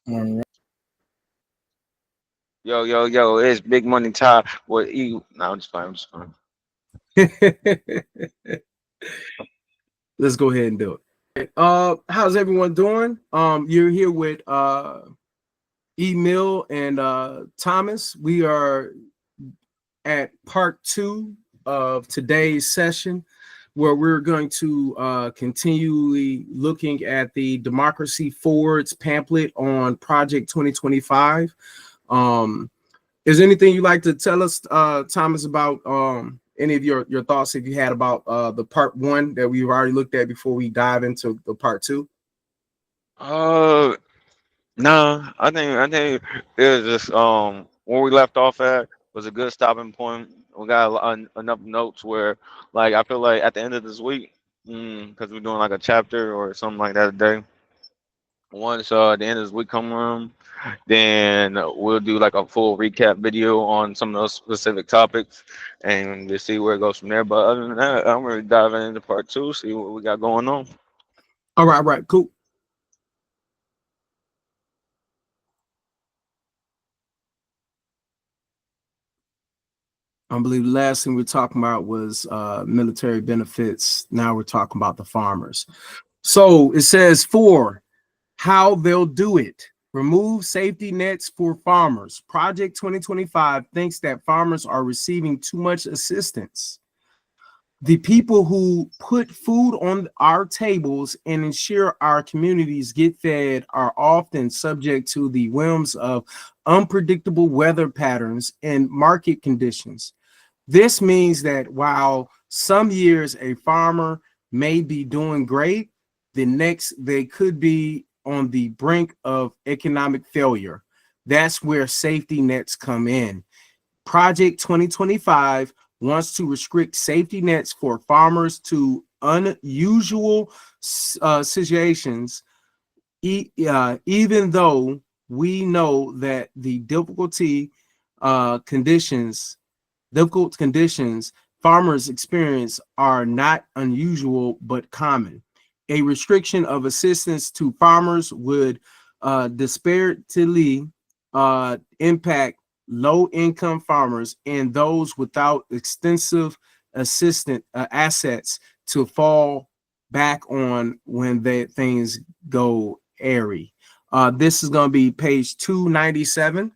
All Yo, yo, yo, it's Big Money Time. What you? No, I'm just fine. I'm just fine. right. Let's go ahead and do it. How's everyone doing? You're here with Emil and Thomas. We are at part two of today's session, where we're going to continually looking at the Democracy Forward's pamphlet on Project 2025. Um, is there anything you'd like to tell us, Thomas, about any of your thoughts if you had about the part one that we've already looked at before we dive into the part two? Uh, no, I think it was just where we left off at was a good stopping point. We got enough notes where, like, I feel like at the end of this week, because we're doing like a chapter or something like that a day. Once the end of this week come around, then we'll do like a full recap video on some of those specific topics, and we'll see where it goes from there. But other than that, I'm ready to dive into part two, see what we got going on. All right, cool. I believe the last thing we are talking about was military benefits. Now we're talking about the farmers. So it says four, how they'll do it. Remove safety nets for farmers. Project 2025 thinks that farmers are receiving too much assistance. The people who put food on our tables and ensure our communities get fed are often subject to the whims of unpredictable weather patterns and market conditions. This means that while some years a farmer may be doing great, the next they could be on the brink of economic failure. That's where safety nets come in. Project 2025 wants to restrict safety nets for farmers to unusual situations, even though we know that the conditions difficult conditions farmers experience are not unusual but common. A restriction of assistance to farmers would disparately impact low income farmers and those without extensive assets to fall back on when things go airy. This is going to be page 297.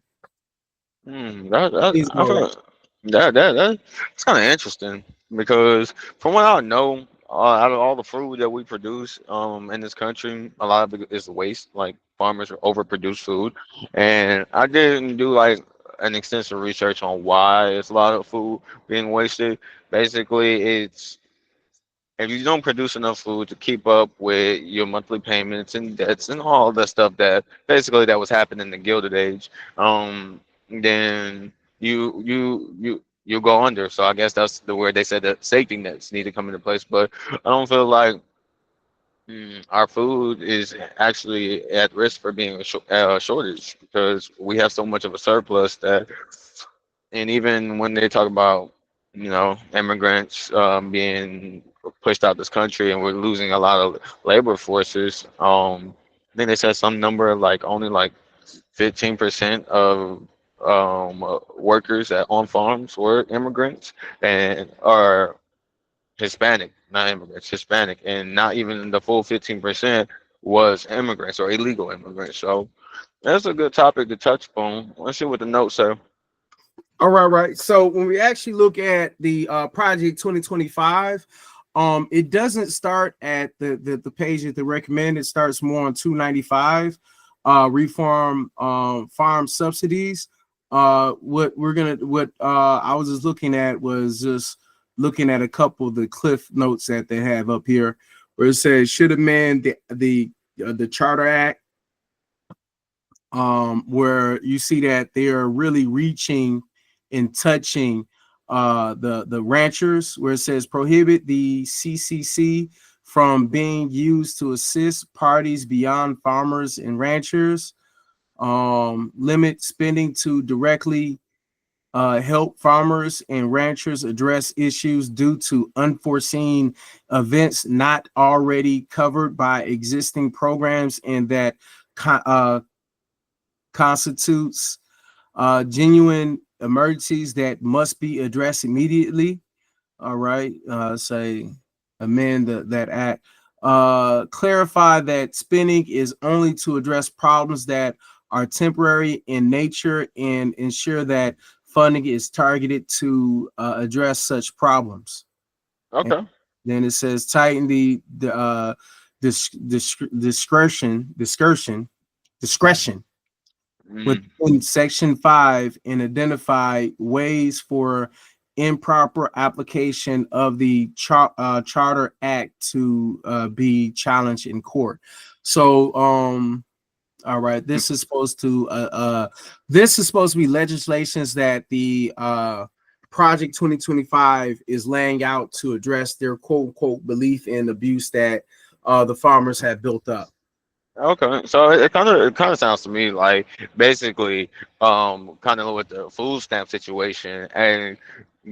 Please I go feel ahead. that's kind of interesting because from what I know, out of all the food that we produce in this country, a lot of it is waste. Like farmers overproduce food, and I didn't do like an extensive research on why it's a lot of food being wasted. Basically, it's if you don't produce enough food to keep up with your monthly payments and debts and all the stuff that basically that was happening in the Gilded Age, then you go under. So I guess that's the word they said that safety nets need to come into place. But I don't feel like our food is actually at risk for being a shortage because we have so much of a surplus that and even when they talk about, immigrants being pushed out this country and we're losing a lot of labor forces, I think they said some number like only like 15% of workers on farms were immigrants and are Hispanic, not immigrants, Hispanic, and not even the full 15% was immigrants or illegal immigrants. So that's a good topic to touch upon. Let's see what the notes say. All right, right. So when we actually look at the Project 2025, it doesn't start at the page that they recommend. It starts more on 295, reform farm subsidies. What I was just looking at was just looking at a couple of the cliff notes that they have up here, where it says should amend the Charter Act, where you see that they are really reaching and touching the ranchers, where it says prohibit the CCC from being used to assist parties beyond farmers and ranchers, limit spending to directly help farmers and ranchers address issues due to unforeseen events not already covered by existing programs, and that constitutes genuine emergencies that must be addressed immediately. All right. Say amend that act. Clarify that spending is only to address problems that are temporary in nature and ensure that funding is targeted to address such problems. And Okay. then it says tighten the discretion Mm. within Section 5 and identify ways for improper application of the Charter Act to be challenged in court. So, all right, this is supposed to be legislations that the Project 2025 is laying out to address their quote unquote belief in abuse that the farmers have built up. Okay, so it kind of sounds to me like basically kind of with the food stamp situation and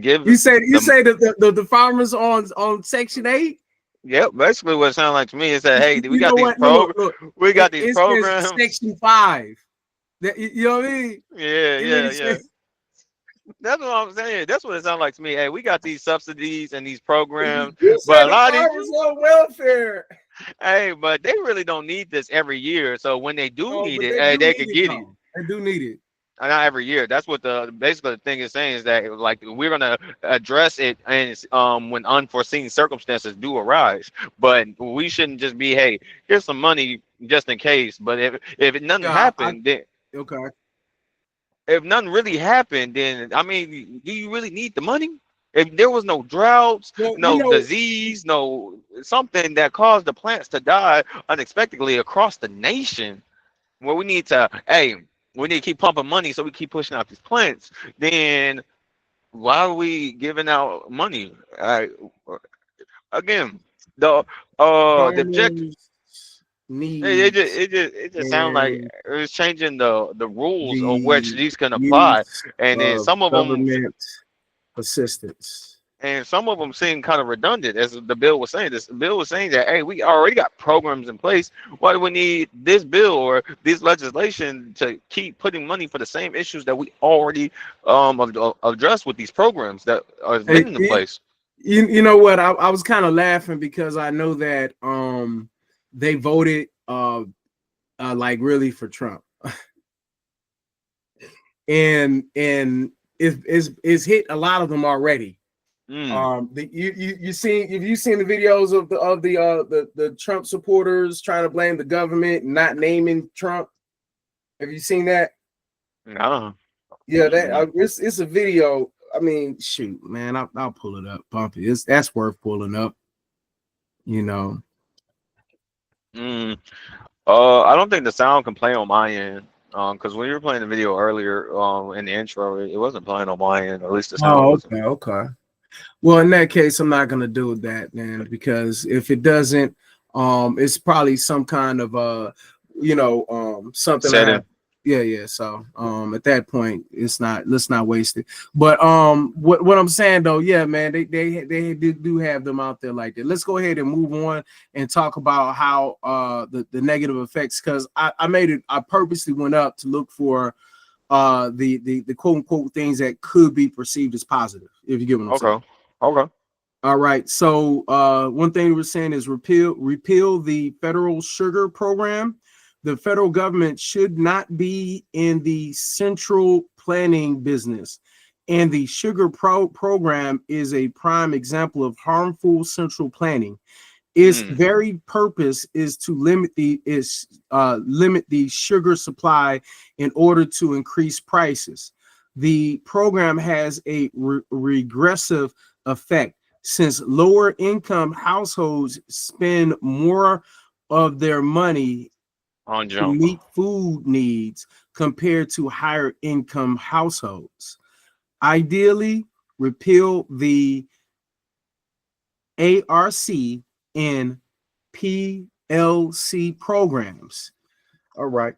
give You the say that the farmers on Section 8. yep, basically what it sounds like to me is that hey, we You got know these what? Look. we got these It says programs. Section 5. You know what I mean? Yeah, It yeah, really yeah. says That's what I'm saying. That's what it sounds like to me. Hey, we got these subsidies and these programs, you but said a the lot of these farmers on welfare. hey, but they really don't need this every year. So when they do Oh, need but it, they hey, do they need could it get it. though. They do need it. Not every year. That's what the basically the thing is saying is that like we're gonna address it and when unforeseen circumstances do arise. But we shouldn't just be hey, here's some money just in case. But if it nothing Yeah, happened, then okay. if nothing really happened, then I mean, do you really need the money? If there was no droughts, Well, no disease, no something that caused the plants to die unexpectedly across the nation, where we need to, hey, we need to keep pumping money so we keep pushing out these plants, then why are we giving out money? Again, the the objective. farmers needs It just sounds like and it's changing the rules of which the these can apply, use and then of some of them government assistance. seem kind of redundant, as the bill was saying. This bill was saying that hey, we already got programs in place. Why do we need this bill or this legislation to keep putting money for the same issues that we already addressed with these programs that have Hey, been in place? you know what? I was kind of laughing because I know that they voted like really for Trump. And it's hit a lot of them already. Mm. You seen if you seen the videos of the Trump supporters trying to blame the government and not naming Trump? Have you seen that? No. Yeah, that Mm-mm. it's a video. I mean, shoot, man, I'll pull it up, Bumpy. That's worth pulling up. You know, Mm. I don't think the sound can play on my end. Because when you were playing the video earlier, in the intro, it wasn't playing on my end. At least the sound oh, wasn't. okay. Well, in that case, I'm not gonna do that, man, because if it doesn't, it's probably some kind of something I have. Setting. Yeah. So at that point, it's not. Let's not waste it. But what I'm saying though, yeah, man, they do have them out there like that. Let's go ahead and move on and talk about how the negative effects. Because I made it. I purposely went up to look for the quote unquote things that could be perceived as positive, if you get what I'm saying. Okay. Okay. All right. So one thing we're saying is repeal the federal sugar program. The federal government should not be in the central planning business. And the sugar program is a prime example of harmful central planning. Its Mm. very purpose is to limit the sugar supply in order to increase prices. The program has a regressive effect since lower income households spend more of their money On to junk. meet food needs compared to higher income households. Ideally, repeal the ARC and PLC programs. All right.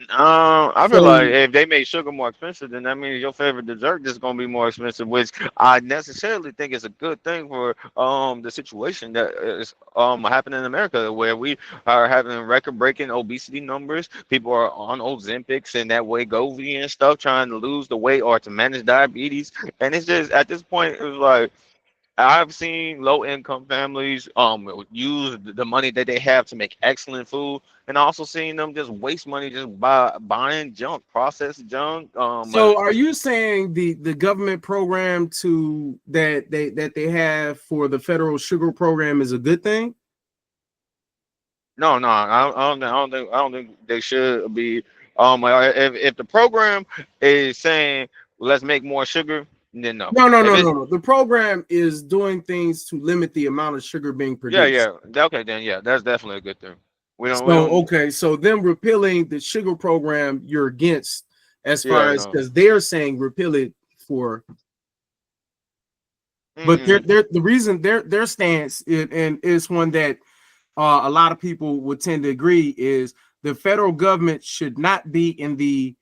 I feel like So if they make sugar more expensive, then that means your favorite dessert is gonna be more expensive, which I necessarily think is a good thing for the situation that is happening in America, where we are having record-breaking obesity numbers. People are on Ozempics and that Wegovy and stuff, trying to lose the weight or to manage diabetes, and it's just at this point, it was like. I've seen low income families use the money that they have to make excellent food, and I also seen them just waste money just by buying junk, processed junk. so are you saying the government program to that they have for the federal sugar program is a good thing? No, no, I don't think they should be. If the program is saying let's make more sugar, then no. No, no, If no, it's no, no. The program is doing things to limit the amount of sugar being yeah, produced. yeah, okay, then yeah, that's definitely a good thing. We So, don't. okay, so them repealing the sugar program, you're against as far Yeah, as no. because they're saying repeal it for, but Mm-mm. the reason their stance and is one that a lot of people would tend to agree is the federal government should not be in the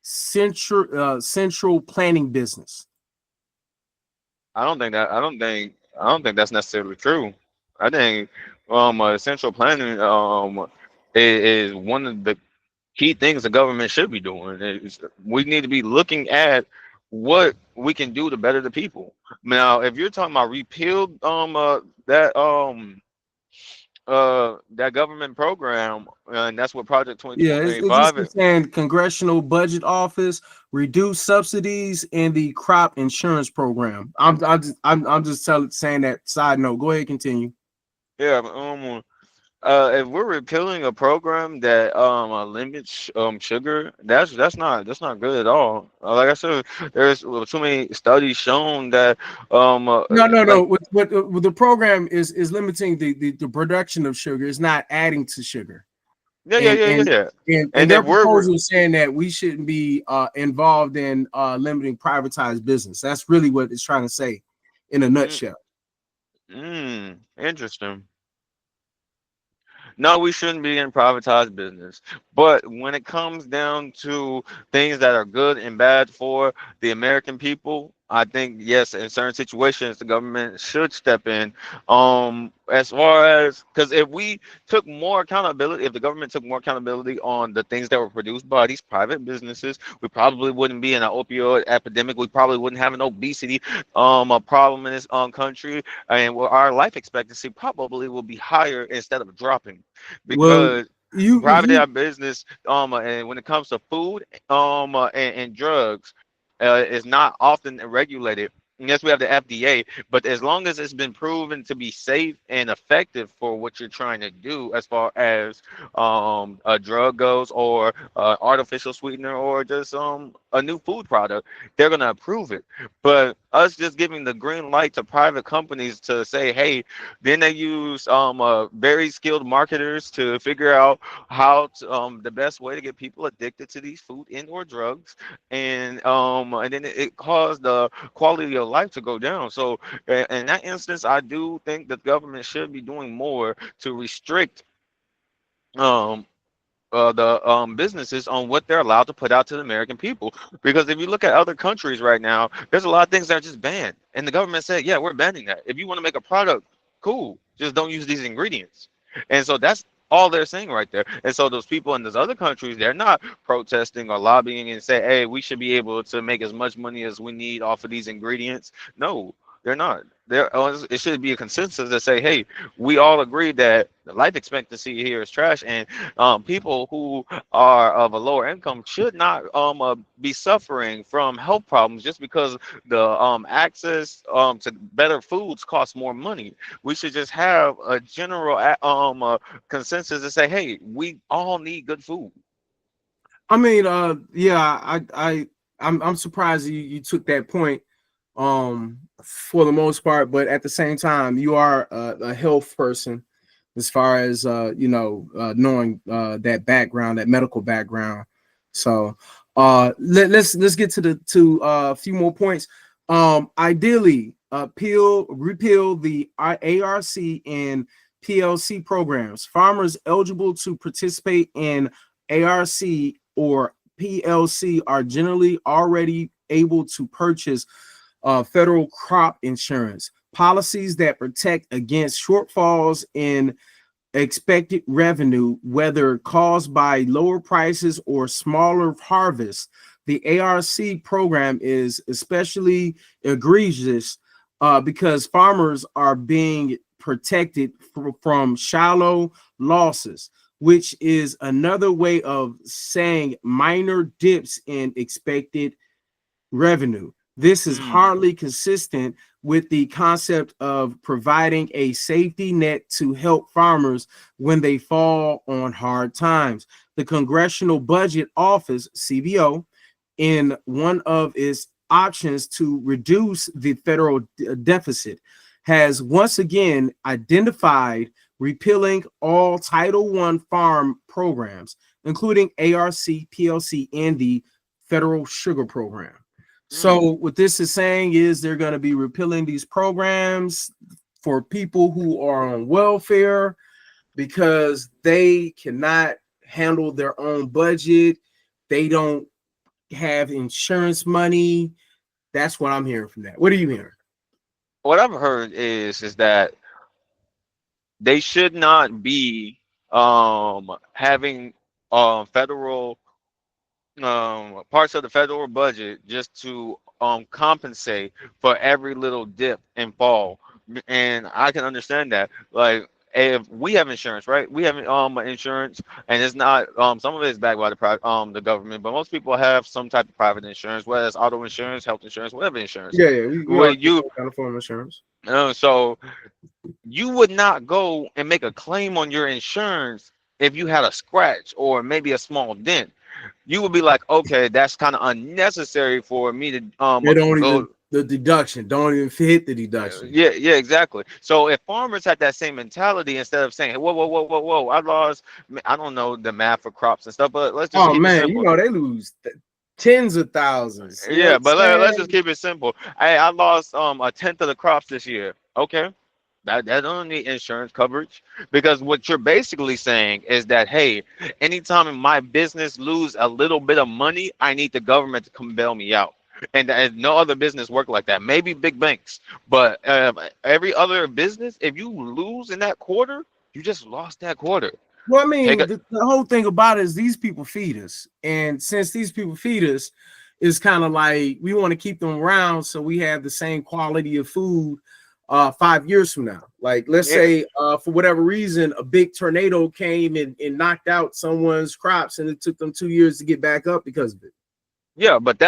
central planning business. I don't think that's necessarily true. I think central planning is one of the key things the government should be doing. We need to be looking at what we can do to better the people. Now, if you're talking about repeal that that government program, and that's what Project Yeah, it's just 2025. saying Congressional Budget Office reduce subsidies in the crop insurance program. I'm just saying that side note. Go ahead, continue. Yeah, if we're repealing a program that limits sugar, that's not good at all. Like I said, there's too many studies shown that No, no, no. like What the program is limiting the production of sugar. It's not adding to sugar. yeah, yeah, And yeah, yeah, and yeah. and And their if we're proposal is saying that we shouldn't be involved in limiting privatized business. That's really what it's trying to say in a mm, nutshell. interesting. No, we shouldn't be in privatized business. But when it comes down to things that are good and bad for the American people, I think yes, in certain situations, the government should step in. As far as because if we took more accountability, if the government took more accountability on the things that were produced by these private businesses, we probably wouldn't be in an opioid epidemic. We probably wouldn't have an obesity a problem in this country, and well, our life expectancy probably will be higher instead of dropping Well, because you private business and when it comes to food and drugs is not often regulated. Yes, we have the FDA, but as long as it's been proven to be safe and effective for what you're trying to do, as far as a drug goes, or artificial sweetener, or just a new food product, they're gonna approve it. But us just giving the green light to private companies to say, hey, then they use very skilled marketers to figure out how to, the best way to get people addicted to these food and or drugs, and then it caused the quality of life to go down. So in that instance, I do think that the government should be doing more to restrict um the businesses on what they're allowed to put out to the American people. Because if you look at other countries right now, there's a lot of things that are just banned, and the government said, "Yeah, we're banning that. If you want to make a product, cool, just don't use these ingredients." And so that's all they're saying right there. And so those people in those other countries, they're not protesting or lobbying and say, "Hey, we should be able to make as much money as we need off of these ingredients." No, they're not. It should be a consensus to say, "Hey, we all agree that the life expectancy here is trash, and people who are of a lower income should not be suffering from health problems just because the access to better foods costs more money." We should just have a general consensus to say, hey, we all need good food. I mean, yeah, I'm surprised you took that point, for the most part, but at the same time, you are a health person, as far as knowing that background, that medical background. So, let's get to a few more points. Ideally, repeal the ARC and PLC programs. Farmers eligible to participate in ARC or PLC are generally already able to purchase federal crop insurance policies that protect against shortfalls in expected revenue, whether caused by lower prices or smaller harvests. The ARC program is especially egregious because farmers are being protected from shallow losses, which is another way of saying minor dips in expected revenue. This is Mm, hardly consistent with the concept of providing a safety net to help farmers when they fall on hard times. The Congressional Budget Office, CBO, in one of its options to reduce the federal deficit, has once again identified repealing all Title I farm programs, including ARC, PLC, and the federal sugar program. So mm. what this is saying is they're going to be repealing these programs for people who are on welfare because they cannot handle their own budget. They don't have insurance money. That's what I'm hearing from that. What are you hearing? What I've heard is that they should not be having federal parts of the federal budget just to compensate for every little dip and fall. And I can understand that. Like if we have insurance, right? We have insurance, and it's not some of it is backed by the government, but most people have some type of private insurance, whether it's auto insurance, health insurance, whatever insurance. Yeah, yeah, we all Well, get you some kind of form of insurance. so you would not go and make a claim on your insurance if you had a scratch or maybe a small dent. You would be like, okay, that's kind of unnecessary for me to They don't even go. the deduction don't even fit the deduction. Yeah, yeah, exactly. So if farmers had that same mentality, instead of saying, whoa, whoa, whoa, whoa, whoa, I lost, I don't know the math for crops and stuff, but let's just Oh keep it man, simple. they lose tens of thousands. You know what Yeah, I'm but let's just saying? keep it simple. I lost a tenth of the crops this year. Okay, that don't need insurance coverage, because what you're basically saying is that, hey, anytime my business lose a little bit of money, I need the government to come bail me out. And no other business work like that. Maybe big banks, but every other business, if you lose in that quarter, you just lost that quarter. Well, I Take mean, a the whole thing about it is these people feed us, and since these people feed us, it's kind of like we want to keep them around so we have the same quality of food 5 years from now. Like, let's yeah. say for whatever reason, a big tornado came and knocked out someone's crops, and it took them 2 years to get back up because of it. Yeah, but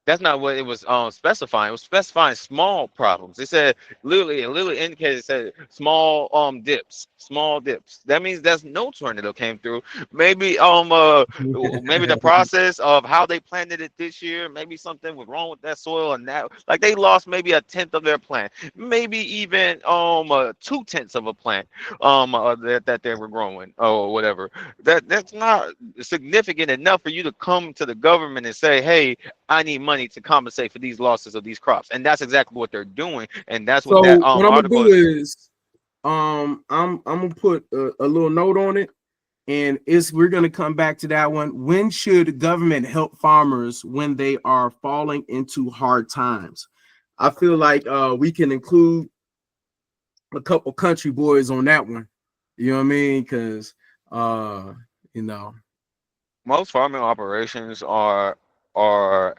that's not what it was specifying. It was specifying small problems. It said it literally indicated, it said small dips, small dips. That means that's no tornado came through. Maybe maybe the process of how they planted it this year, maybe something was wrong with that soil, and that, like, they lost maybe a tenth of their plant, maybe even 2/10 of a plant that they were growing or whatever. That's not significant enough for you to come to the government and say, hey, I need money to compensate for these losses of these crops. And that's exactly what they're doing. And that's what that So what I'm gonna article do is. is I'm gonna put a little note on it, and we're gonna come back to that one. When should government help farmers when they are falling into hard times? I feel like we can include a couple country boys on that one. You know what I mean? Because you know, Most farming operations are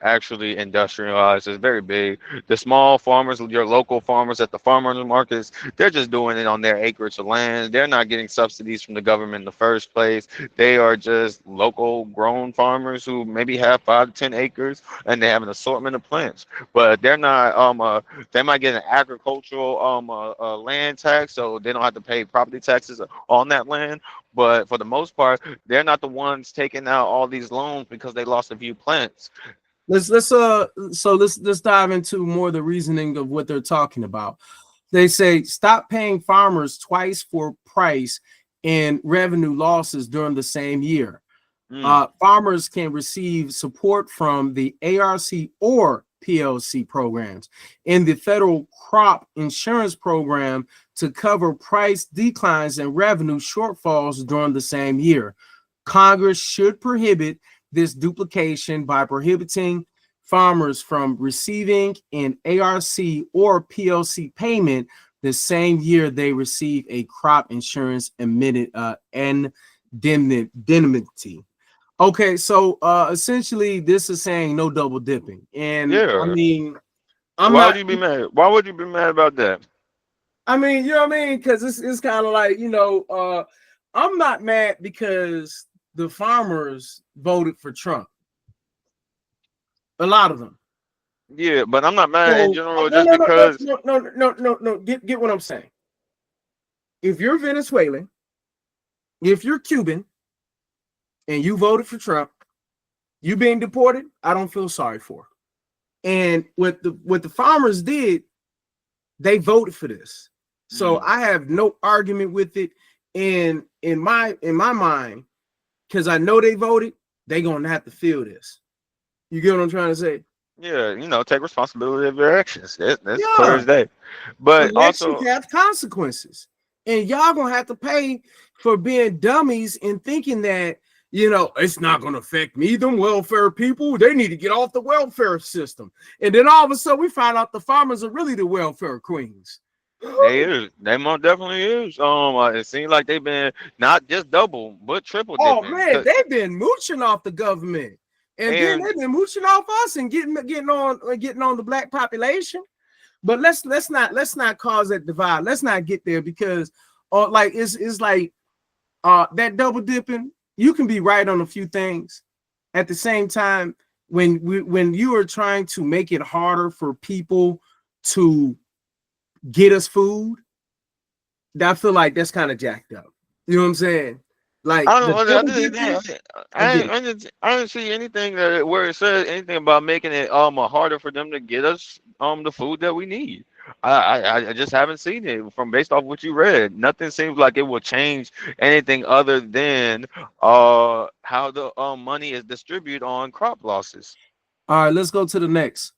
actually industrialized. It's very big. The small farmers, your local farmers at the farmers markets, they're just doing it on their acreage of land. They're not getting subsidies from the government in the first place. They are just local grown farmers who maybe have 5 to 10 acres, and they have an assortment of plants. But they're not they might get an agricultural land tax, so they don't have to pay property taxes on that land. But for the most part, they're not the ones taking out all these loans because they lost a few plants. let's dive into more of the reasoning of what they're talking about. They say stop paying farmers twice for price and revenue losses during the same year. Mm. Farmers can receive support from the ARC or PLC programs and the federal crop insurance program to cover price declines and revenue shortfalls during the same year. Congress should prohibit this duplication by prohibiting farmers from receiving an ARC or PLC payment the same year they receive a crop insurance indemnity. Okay, so essentially this is saying no double dipping. And I Yeah. mean, I'm Why would not you be mad? Why would you be mad about that? I mean, you know what I mean? Because it's kind of like, I'm not mad because the farmers voted for Trump. A lot of them. Yeah, but I'm not mad in So general no, just no, no, no, because. no, no, no, no, no. Get what I'm saying. If you're Venezuelan, if you're Cuban, and you voted for Trump, you being deported, I don't feel sorry for. And what the farmers did, they voted for this. So Mm, I have no argument with it. And in my mind, because I know they voted, they gonna have to feel this. You get what I'm trying to say? yeah, take responsibility of your actions. That's clear Yeah, as day. But elections also, have consequences, and y'all gonna have to pay for being dummies and thinking that it's not gonna affect me. Them welfare people, they need to get off the welfare system. And then all of a sudden, we find out the farmers are really the welfare queens. they most definitely is. It seems like they've been not just double but triple Oh dipping. man, they've been mooching off the government, and then And they've been mooching off us and getting on the black population. But let's not cause that divide. Let's not get there because like it's like that double dipping. You can be right on a few things at the same time when you are trying to make it harder for people to get us food. I feel like that's kind of jacked up. You know what I'm saying? Like I the don't. double dipping, I get it. I didn't see anything where it says anything about making it harder for them to get us the food that we need. I just haven't seen it from based off what you read. Nothing seems like it will change anything other than how the money is distributed on crop losses. All right, let's go to the next.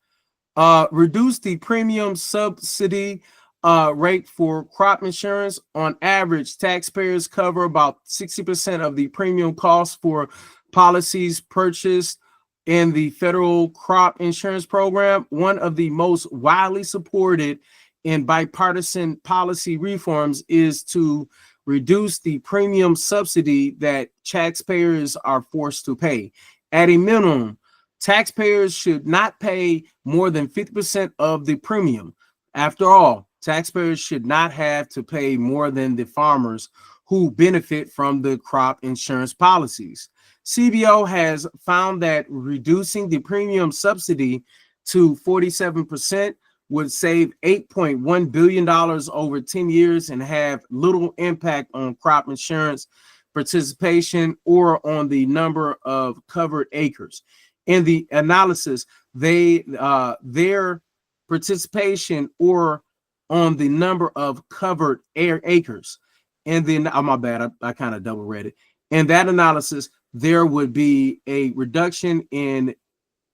Reduce the premium subsidy rate for crop insurance. On average, taxpayers cover about 60% of the premium cost for policies purchased in the federal crop insurance program. One of the most widely supported in bipartisan policy reforms is to reduce the premium subsidy that taxpayers are forced to pay. At a minimum, taxpayers should not pay more than 50% of the premium. After all, taxpayers should not have to pay more than the farmers who benefit from the crop insurance policies. CBO has found that reducing the premium subsidy to 47% would save $8.1 billion over 10 years and have little impact on crop insurance participation or on the number of covered acres. In the analysis, their participation or on the number of covered acres. And then, oh, my bad, I kind of double read it. In that analysis, there would be a reduction in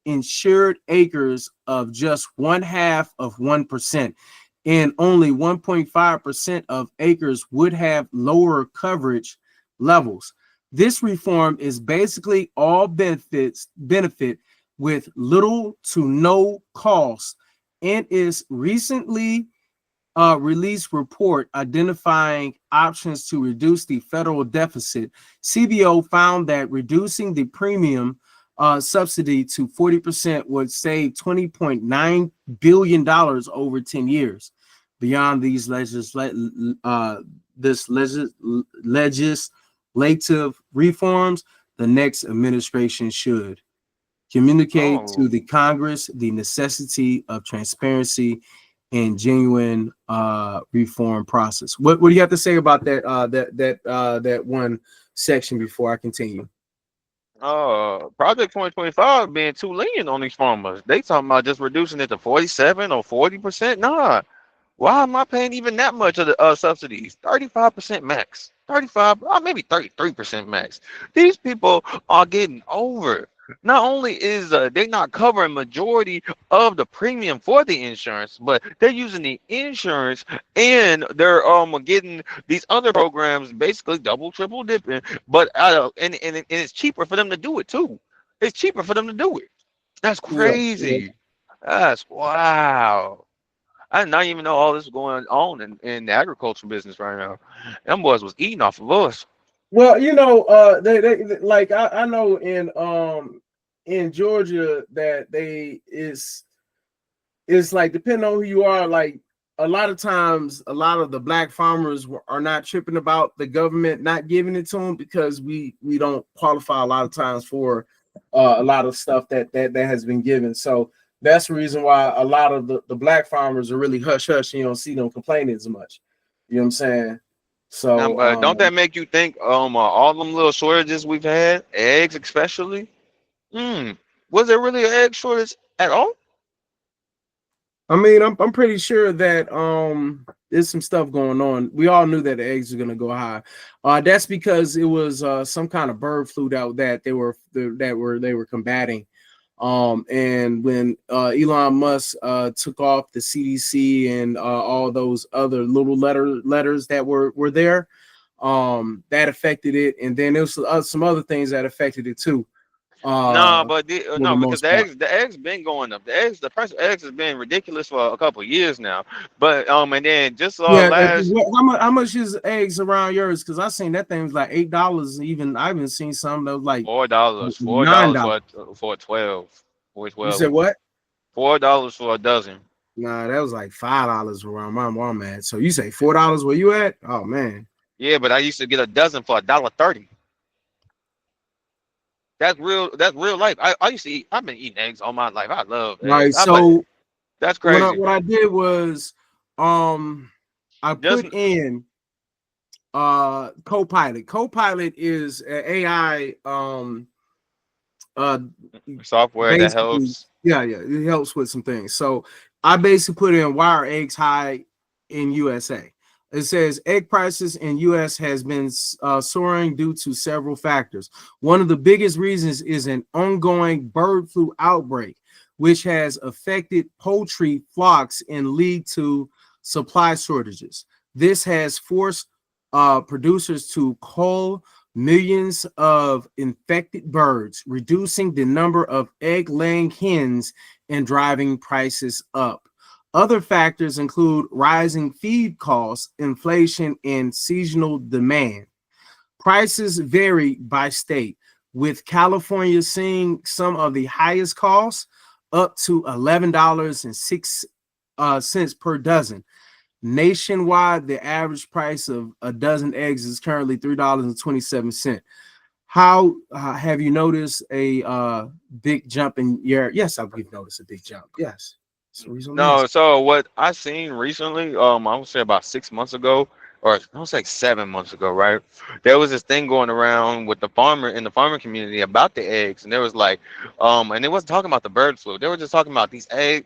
insured acres of just 0.5%, and only 1.5% of acres would have lower coverage levels. This reform is basically all benefit with little to no cost and is recently released report identifying options to reduce the federal deficit. CBO found that reducing the premium subsidy to 40% would save $20.9 billion over 10 years. Beyond these legislative reforms, the next administration should communicate to Oh, the Congress the necessity of transparency and genuine reform process. What do you have to say about that one section before I continue? Project 2025 being too lenient on these farmers. They talking about just reducing it to 47 or 40%. Nah, why am I paying even that much of the subsidies? 35% max. 35, maybe 33% max. These people are getting over. Not only is they not covering majority of the premium for the insurance, but they're using the insurance and they're getting these other programs basically double triple dipping. But and it's cheaper for them to do it too. It's cheaper for them to do it. That's Yeah, yeah. crazy. That's wow. I did not even know all this was going on in the agriculture business right now. Them boys was eating off of us. Well, like I know in Georgia that they is it's like depending on who you are, like a lot of times a lot of the black farmers are not tripping about the government not giving it to them because we don't qualify a lot of times for a lot of stuff that has been given. So that's the reason why a lot of the black farmers are really hush hush and you don't see them complaining as much. You know what I'm saying? So But don't that make you think all them little shortages we've had, eggs especially? Hmm. Was there really an egg shortage at all? I mean, I'm pretty sure that there's some stuff going on. We all knew that the eggs are gonna go high. That's because it was some kind of bird flu that they were combating. And when Elon Musk took off the CDC and all those other little letters that were there, that affected it. And then there was some other things that affected it too. No, Uh, but for the no, because most part. the eggs been going up. The price of eggs has been ridiculous for a couple of years now. But and then just Yeah, last how much is eggs around yours? Because I seen that thing was like $8. Even I even seen some that was like four nine dollars dollars. for a 12, for You 12, said what? $4 for a dozen. Nah, that was like $5 around my mom at. So you say $4 where you at? Oh man. Yeah, but I used to get a dozen for $1.30. That's real. That's real life. I used to eat. I've been eating eggs all my life. I love eggs. Right. I but So that's what I crazy. what I did was um I put Doesn't in Copilot. Copilot is an AI uh software that basically, helps. yeah, it helps with some things. So I basically put in why are eggs high in USA. It says egg prices in US has been soaring due to several factors. One of the biggest reasons is an ongoing bird flu outbreak, which has affected poultry flocks and lead to supply shortages. This has forced producers to cull millions of infected birds, reducing the number of egg laying hens and driving prices up. Other factors include rising feed costs, inflation, and seasonal demand. Prices vary by state, with California seeing some of the highest costs, up to $11.06 per dozen. Nationwide, the average price of a dozen eggs is currently $3.27. How have you noticed a big jump in your? Yes, I've noticed a big jump. Yes, that's the reason I'm No, asking. so what I seen recently, I would say about 6 months ago, or I would say 7 months ago, right? There was this thing going around with the farmer in the farmer community about the eggs, and there was like, and they wasn't talking about the bird flu. They were just talking about these egg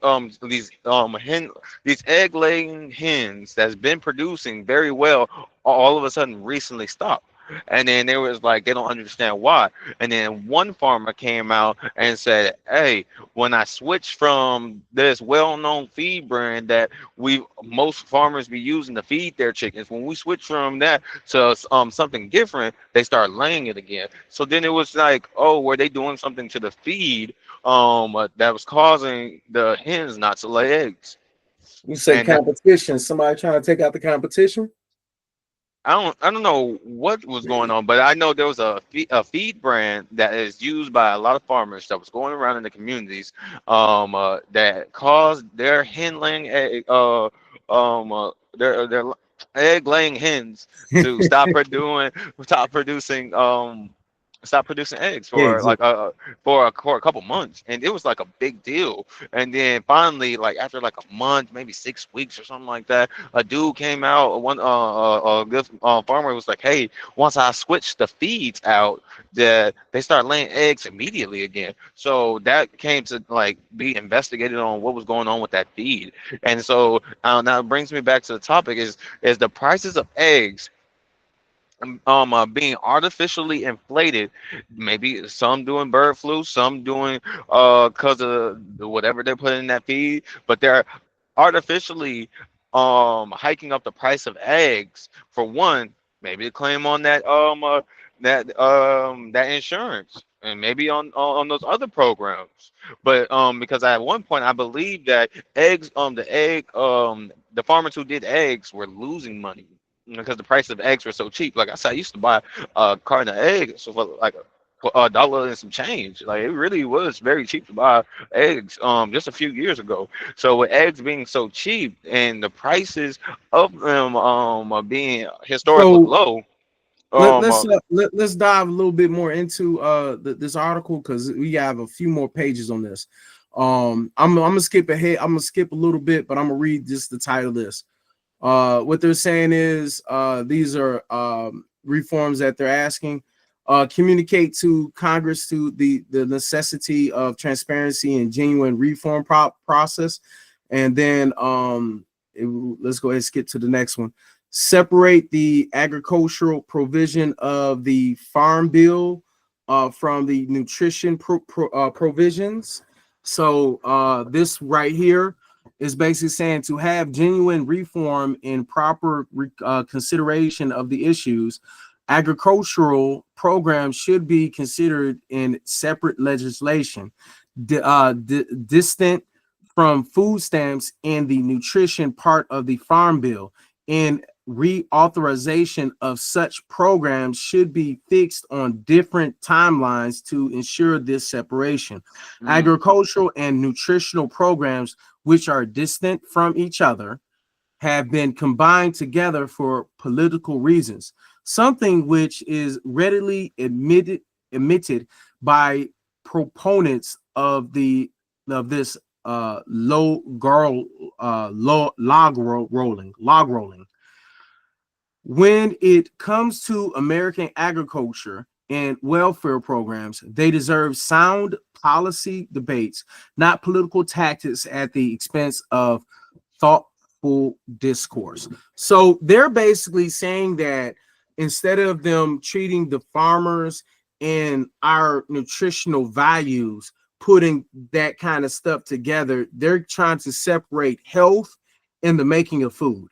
laying hens that's been producing very well, all of a sudden recently stopped. And then there was like they don't understand why. And then one farmer came out and said, "Hey, when I switched from this well-known feed brand that we most farmers be using to feed their chickens, when we switch from that to something different, they start laying it again. So then it was like, oh, were they doing something to the feed that was causing the hens not to lay eggs? You say And competition. Somebody trying to take out the competition? I don't know what was going on, but I know there was a feed brand that is used by a lot of farmers that was going around in the communities, that caused their hen laying their egg laying hens to stop producing eggs for Eggs. like for a couple months, and it was like a big deal. And then finally, like after like a month, maybe 6 weeks or something like that, a dude came out, one a good farmer was like, hey, once I switched the feeds out, that they start laying eggs immediately again. So that came to like be investigated on what was going on with that feed. And so now it brings me back to the topic is the prices of eggs being artificially inflated. Maybe some doing bird flu, some doing because of whatever they're putting in that feed, but they're artificially hiking up the price of eggs for one, maybe to claim on that insurance, and maybe on those other programs. But because at one point I believe that eggs the farmers who did eggs were losing money because the price of eggs were so cheap. Like I said, I used to buy a carton of eggs for like a dollar and some change. Like it really was very cheap to buy eggs just a few years ago. So with eggs being so cheap and the prices of them are being historically So low, let, um uh, let's uh, let, let's dive a little bit more into this article because we have a few more pages on this. I'm gonna skip ahead. I'm gonna skip a little bit, but I'm gonna read just the title of this. What they're saying is these are reforms that they're asking. Communicate to Congress to the necessity of transparency and genuine reform process. And then let's go ahead and skip to the next one. Separate the agricultural provision of the Farm Bill from the nutrition provisions. So this right here is basically saying to have genuine reform and proper consideration of the issues, agricultural programs should be considered in separate legislation, distant from food stamps and the nutrition part of the Farm Bill. And reauthorization of such programs should be fixed on different timelines to ensure this separation. mm, Agricultural and nutritional programs, which are distant from each other, have been combined together for political reasons, something which is readily admitted by proponents of this log rolling. When it comes to American agriculture and welfare programs, they deserve sound policy debates, not political tactics at the expense of thoughtful discourse. So they're basically saying that instead of them treating the farmers and our nutritional values, putting that kind of stuff together, they're trying to separate health and the making of food.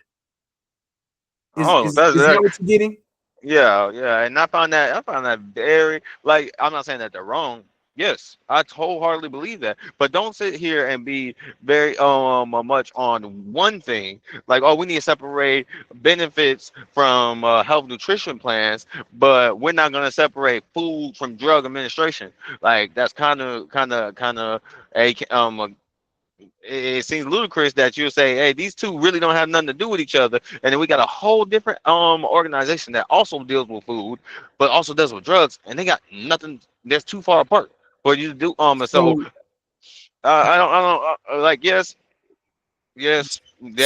Is oh is is that what you're getting? yeah, yeah, and I found that very, like, I'm not saying that they're wrong. Yes, I wholeheartedly believe that. But don't sit here and be very much on one thing. Like, oh, we need to separate benefits from health nutrition plans, but we're not gonna separate food from drug administration. Like that's kind of a it seems ludicrous that you say, hey, these two really don't have nothing to do with each other, and then we got a whole different organization that also deals with food, but also does with drugs, and they got nothing. That's too far apart for you to do. So So I don't like yes, that it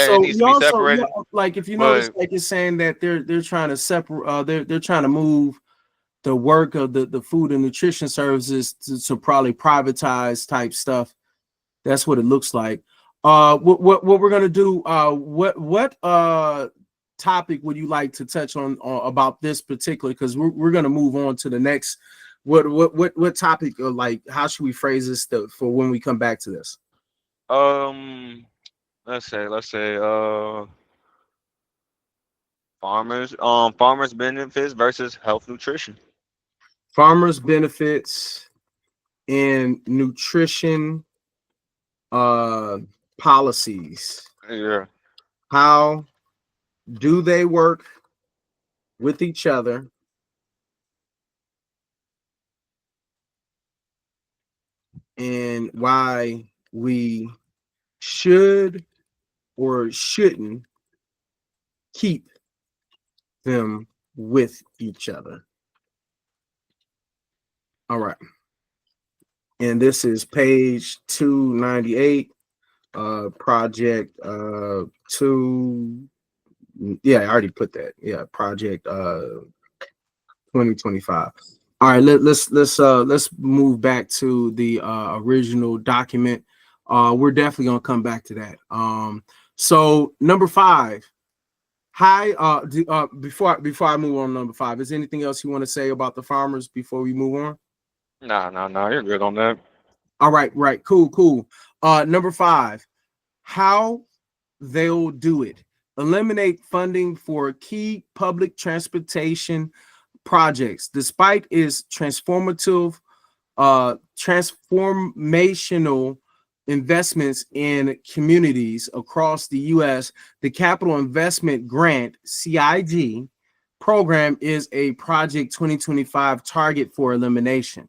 so needs to you be also separated, like if you notice but like it's saying that they're trying to separate they're trying to move the work of the food and nutrition services to probably privatize type stuff. That's what it looks like. What we're gonna do? What topic would you like to touch on about this particular? Because we're gonna move on to the next. What topic or like how should we phrase this stuff for when we come back to this? um, let's say farmers benefits versus health nutrition. Farmers benefits and nutrition uh policies. Yeah. How do they work with each other and why we should or shouldn't keep them with each other. All right. And this is page 298, project 2. Yeah, I already put that. Yeah, project 2025. All right, let's move back to the original document. We're definitely gonna come back to that. So number 5, Hi, before I move on to number five, is there anything else you want to say about the farmers before we move on? Nah, you're good on that. All right, right, cool. Number five, how they'll do it. Eliminate funding for key public transportation projects, despite its transformational investments in communities across the U.S. The Capital Investment Grant (CIG) program is a Project 2025 target for elimination.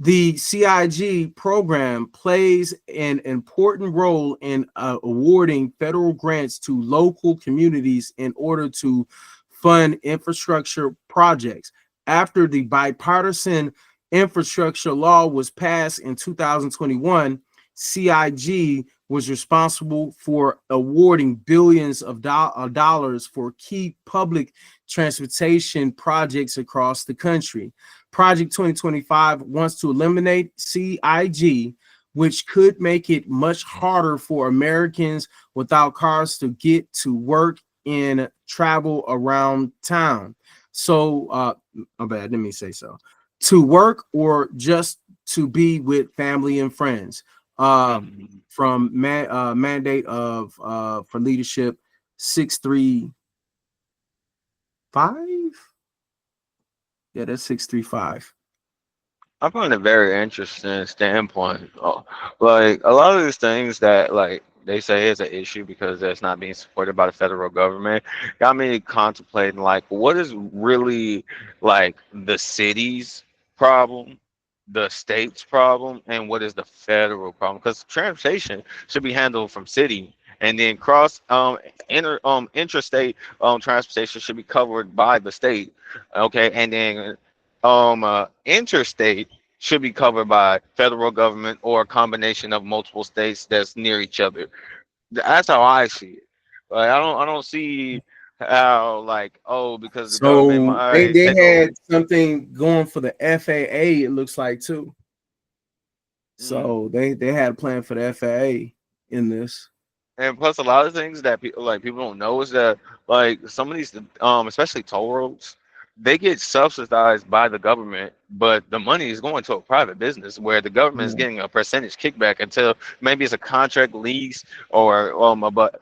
The CIG program plays an important role in awarding federal grants to local communities in order to fund infrastructure projects. After the bipartisan infrastructure law was passed in 2021, CIG was responsible for awarding billions of dollars for key public transportation projects across the country. Project 2025 wants to eliminate CIG, which could make it much harder for Americans without cars to get to work and travel around town. So, my bad, let me say so. To work or just to be with family and friends. Mhm. From mandate of for leadership 635. Yeah, that's 635. I find it very interesting standpoint. Like a lot of these things that like they say is an issue because it's not being supported by the federal government got me contemplating like what is really like the city's problem, the state's problem, and what is the federal problem? Because transportation should be handled from city. And then cross interstate transportation should be covered by the state, okay. And then interstate should be covered by federal government or a combination of multiple states that's near each other. That's how I see it. Like I don't see how like oh because the government So they might they take over. had something going for the FAA, it looks like too. Mhm. So they had a plan for the FAA in this. And plus, a lot of things that people don't know is that like some of these, especially toll roads, they get subsidized by the government, but the money is going to a private business where the government is Yeah. getting a percentage kickback until maybe it's a contract lease or but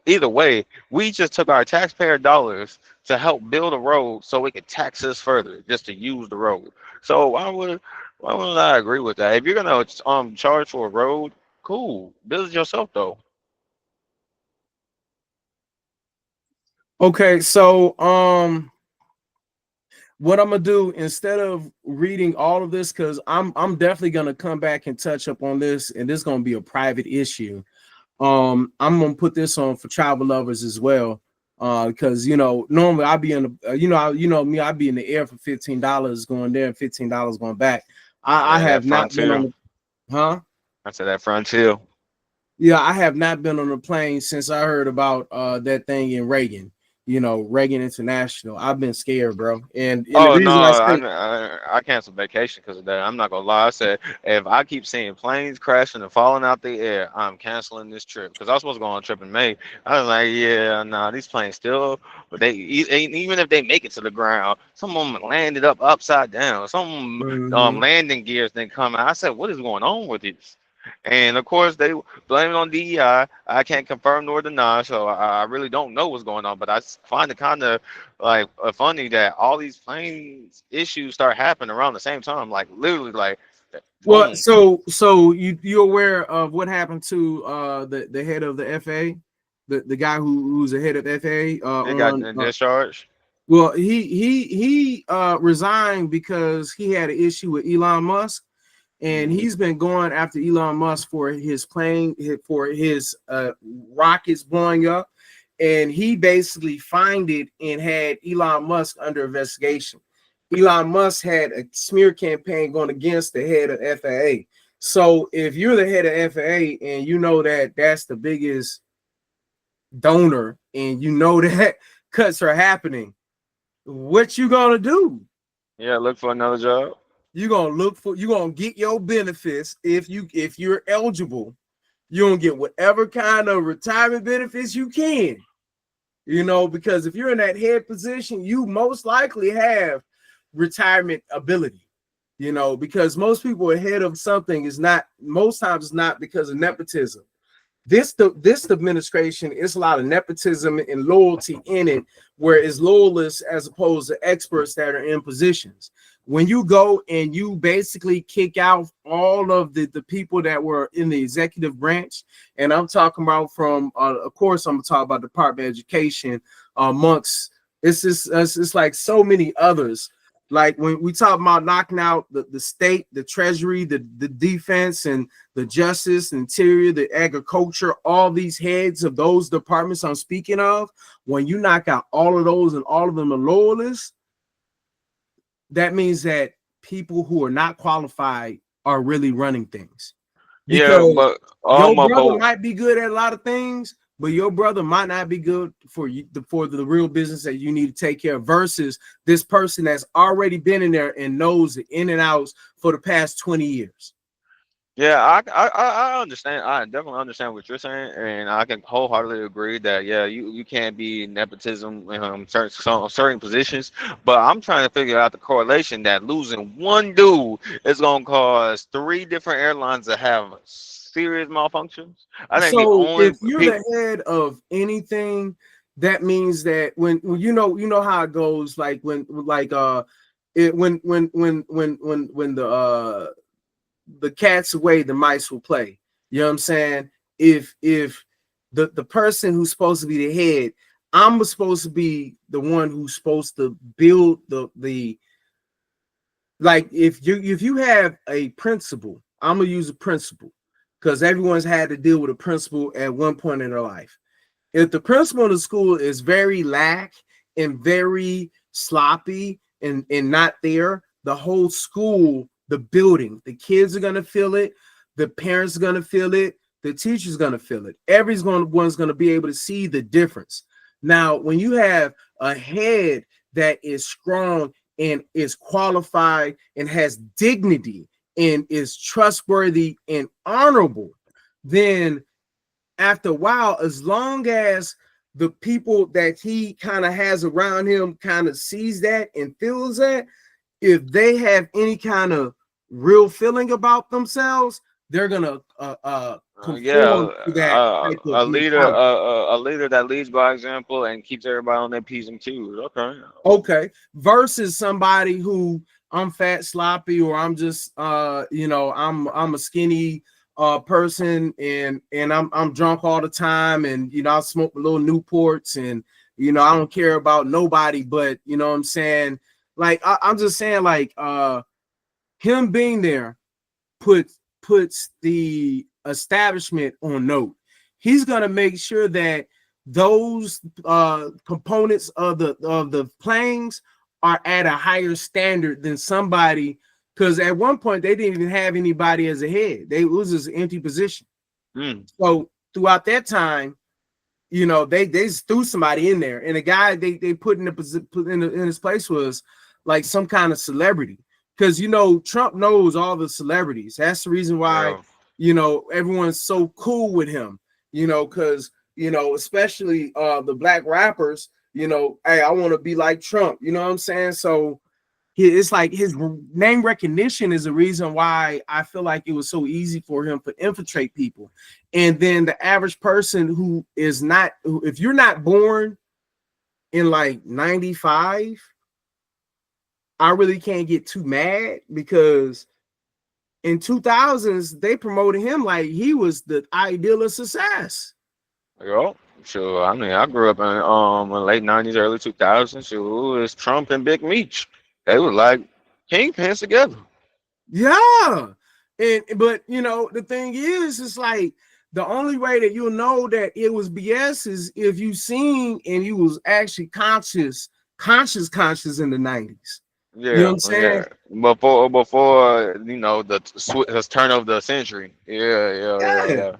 either way, we just took our taxpayer dollars to help build a road so we could tax us further just to use the road. So why wouldn't I agree with that? If you're gonna charge for a road, cool, build it yourself though. Okay, so what I'm gonna do instead of reading all of this, because I'm definitely gonna come back and touch up on this, and this is gonna be a private issue. I'm gonna put this on for travel lovers as well. Because normally I'd be in the me, I'd be in the air for $15 going there and $15 going back. I Yeah, that have not been on frontier. the huh? I said that frontier. Yeah, I have not been on a plane since I heard about that thing in Reagan, Reagan International. I've been scared, bro. And the Oh no, reason I say I canceled vacation because of that. I'm not gonna lie. I said if I keep seeing planes crashing and falling out the air, I'm canceling this trip because I was supposed to go on a trip in May. I was like, yeah, nah, these planes still, but even if they make it to the ground, some of them landed upside down. Some of them, Mhm. landing gears didn't come out. I said, what is going on with this? And of course, they blame it on DEI. I can't confirm nor deny, so I really don't know what's going on. But find it kind of like funny that all these planes issues start happening around the same time, like literally, like Well, boom. so you aware of what happened to the head of the FA, the guy who's the head of FA They got on discharged. well he resigned because he had an issue with Elon Musk, and Mhm. he's been going after Elon Musk for his plane, for his rockets blowing up, and he basically fined it and had Elon Musk under investigation. Elon Musk had a smear campaign going against the head of FAA. So if you're the head of FAA and you know that that's the biggest donor and you know that cuts are happening, what you gonna do? Yeah, look for another job. You're gonna get your benefits if you're eligible. You're gonna get whatever kind of retirement benefits you can. because if you're in that head position, you most likely have retirement ability, because most people ahead of something is not, most times it's not because of nepotism. This administration is a lot of nepotism and loyalty in it, where it's loyalists as opposed to experts that are in positions. When you go and you basically kick out all of the people that were in the executive branch, and I'm talking about from, of course, I'm gonna talk about the Department of Education, amongst it's like so many others. Like when we talk about knocking out the state, the treasury, the defense, and the justice, interior, the agriculture, all these heads of those departments I'm speaking of, when you knock out all of those and all of them are loyalists, that means that people who are not qualified are really running things. Yeah, Because but your brother but might be good at a lot of things, but your brother might not be good for you, for the real business that you need to take care of, versus this person that's already been in there and knows the in and outs for the past 20 years. yeah, I understand. I definitely understand what you're saying, and I can wholeheartedly agree that yeah, you can't be nepotism in certain positions. But I'm trying to figure out the correlation that losing one dude is gonna cause three different airlines to have serious malfunctions. I think the So only if you're people, the head of anything, that means that when how it goes, like when the cat's away, the mice will play. You know what I'm saying? If the person who's supposed to be the head, I'm supposed to be the one who's supposed to build the like if you have a principal, I'm gonna use a principal because everyone's had to deal with a principal at one point in their life. If the principal of the school is very lack and very sloppy and not there, the whole school, the building, the kids are gonna feel it, the parents are gonna feel it, the teacher's gonna feel it. Everyone's gonna be able to see the difference. Now, when you have a head that is strong and is qualified and has dignity and is trustworthy and honorable, then after a while, as long as the people that he kind of has around him kind of sees that and feels that, if they have any kind of real feeling about themselves, they're gonna yeah, conform to that type of mentality. a leader that leads by example and keeps everybody on their p's and q's. Okay. Okay, versus somebody who, I'm fat, sloppy, or I'm just I'm a skinny person, and I'm drunk all the time, and I smoke little Newports, and I don't care about nobody, but what I'm saying, like I'm just saying, like him being there puts the establishment on note. He's gonna make sure that those components of the planes are at a higher standard than somebody, because at one point they didn't even have anybody as a head. It was just an empty position. So throughout that time, they just threw somebody in there, and the guy they put in in his place was like some kind of celebrity, because Trump knows all the celebrities. That's the reason why Yeah. everyone's so cool with him. Because especially the black rappers. Hey, I want to be like Trump. You know what I'm saying? So it's like his name recognition is the reason why I feel like it was so easy for him to infiltrate people. And then the average person who is not, if you're not born in like 95, I really can't get too mad, because in 2000s they promoted him like he was the ideal of success. Yo, sure. I mean, I grew up in late '90s, early 2000s. So it was Trump and Big Meech. They were like kingpins together. Yeah. But the thing is, it's like the only way that you'll know that it was BS is if you seen and you was actually conscious in the 90s. You know what Yeah, I'm saying? yeah. Before the turn of the century. Yeah, yeah, yeah, Yeah. yeah.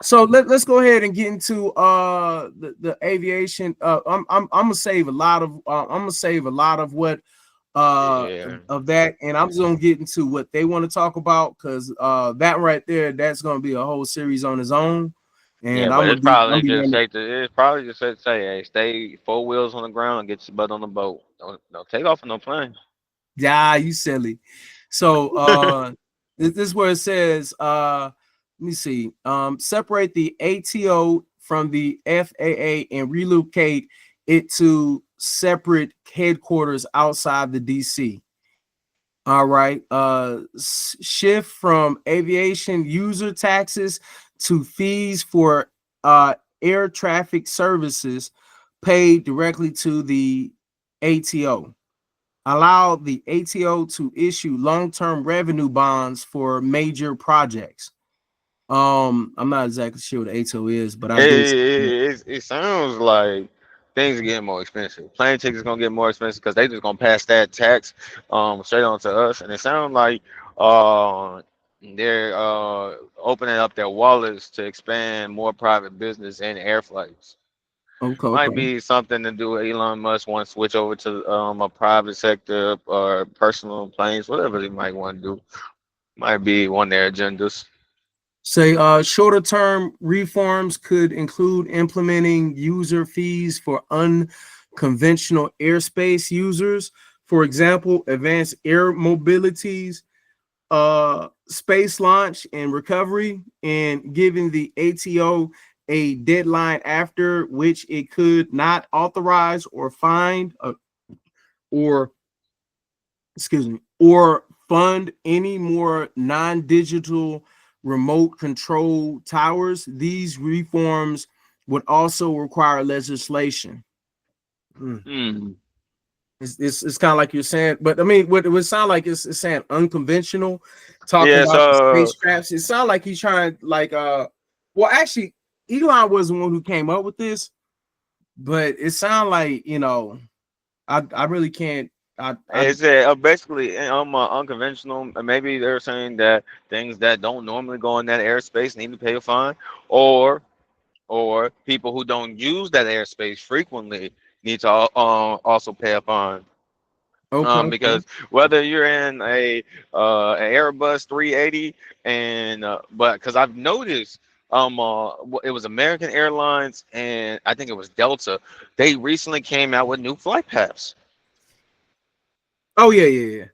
So let's go ahead and get into the aviation. I'm gonna save a lot of what Yeah. of that, and I'm just gonna get into what they want to talk about, because that right there, that's gonna be a whole series on its own. Yeah, and but it's I'm probably be just running. safe to. It's probably just safe to say, hey, stay four wheels on the ground and get your butt on the boat. Don't take off in no plane. Yeah, you silly. So this is where it says let me see. Separate the ATO from the FAA and relocate it to separate headquarters outside the DC. All right. Shift from aviation user taxes to fees for air traffic services paid directly to the ATO. Allow the ATO to issue long-term revenue bonds for major projects. I'm not exactly sure what ATO is, but I It, did. it sounds like things are getting more expensive. Plane tickets gonna get more expensive because they just gonna pass that tax straight on to us, and it sounds like uh they're opening up their wallets to expand more private business and air flights. Okay, Might okay. be something to do with Elon Musk want to switch over to a private sector or personal planes, whatever they might want to do. Might be one of their agendas. Say shorter term reforms could include implementing user fees for unconventional airspace users. For example, advanced air mobilities, space launch and recovery, and giving the ATO a deadline after which it could not authorize or find or excuse me, or fund any more non-digital remote control towers. These reforms would also require legislation. Mm. Hmm. It's kind of like you're saying, but I mean, what it would sound like it's saying unconventional, talking Yeah, about the so spacecrafts. It sounds like he's trying like well, actually, Elon was the one who came up with this, but it sounds like I really can't. I it's basically unconventional. Maybe they're saying that things that don't normally go in that airspace need to pay a fine, or people who don't use that airspace frequently need to also pay a fine. okay, okay. Because whether you're in an Airbus 380 and but because I've noticed it was American Airlines and I think it was Delta. They recently came out with new flight paths. Oh yeah, yeah, yeah.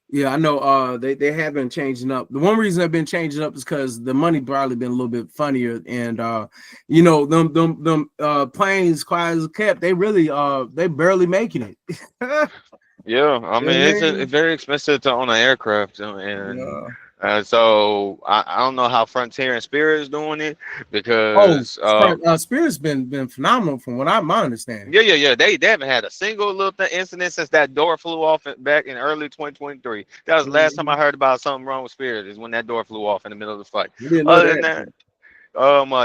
Yeah, I know they have been changing up. The one reason they've been changing up is because the money probably been a little bit funnier and them planes quiet as kept, they really they barely making it. Yeah, I You know mean what I it's mean? very expensive to own an aircraft, and Yeah. so I don't know how Frontier and Spirit is doing it Oh, because Spirit's been phenomenal from what my understanding. yeah. They haven't had a single little incident since that door flew off back in early 2023. That was the last time I Mhm. heard about something wrong with Spirit is when that door flew off in the middle of the flight. We didn't know Other than that, that.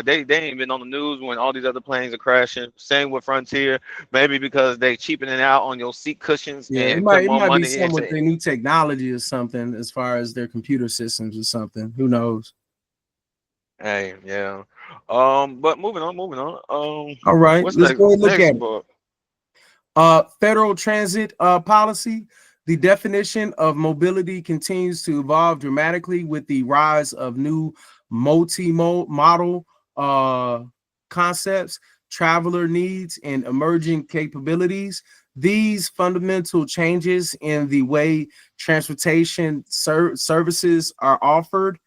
they ain't been on the news when all these other planes are crashing. Same with Frontier, maybe because they cheapening out on your seat cushions Yeah, and put it more might be money some with into. the new technology or something as far as their computer systems or something. Who knows? Hey, yeah. But moving on. All right, What's let's next? go and look Next at it. book. Federal transit policy. The definition of mobility continues to evolve dramatically with the rise of new multi-modal concepts, traveler needs, and emerging capabilities. These fundamental changes in the way transportation services are offered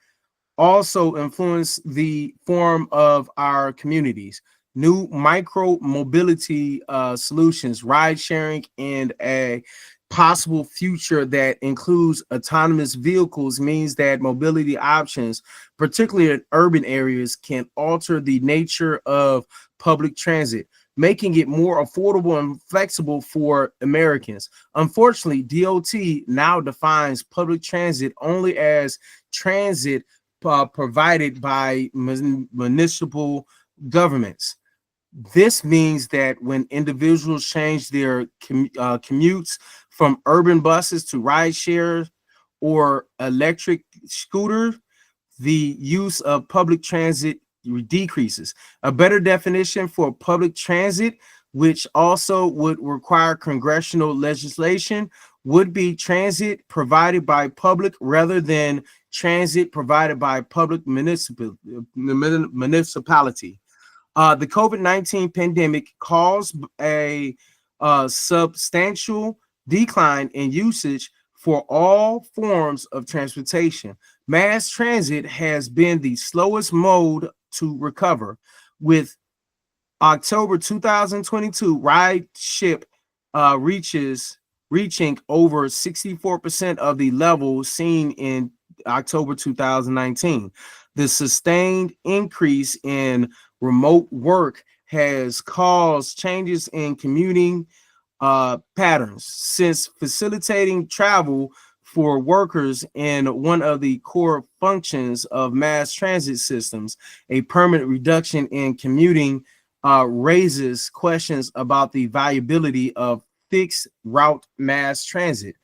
also influence the form of our communities. New micro mobility solutions, ride sharing, and a possible future that includes autonomous vehicles means that mobility options, particularly in urban areas, can alter the nature of public transit, making it more affordable and flexible for Americans. Unfortunately, DOT now defines public transit only as transit provided by municipal governments. This means that when individuals change their commutes from urban buses to ride share or electric scooters, the use of public transit decreases. A better definition for public transit, which also would require congressional legislation, would be transit provided by public rather than transit provided by public municipality. The COVID-19 pandemic caused a substantial decline in usage for all forms of transportation. Mass transit has been the slowest mode to recover, with October 2022 rideship reaching over 64% of the level seen in October 2019. The sustained increase in remote work has caused changes in commuting patterns, since facilitating travel for workers in one of the core functions of mass transit systems. A permanent reduction in commuting raises questions about the viability of fixed route mass transit,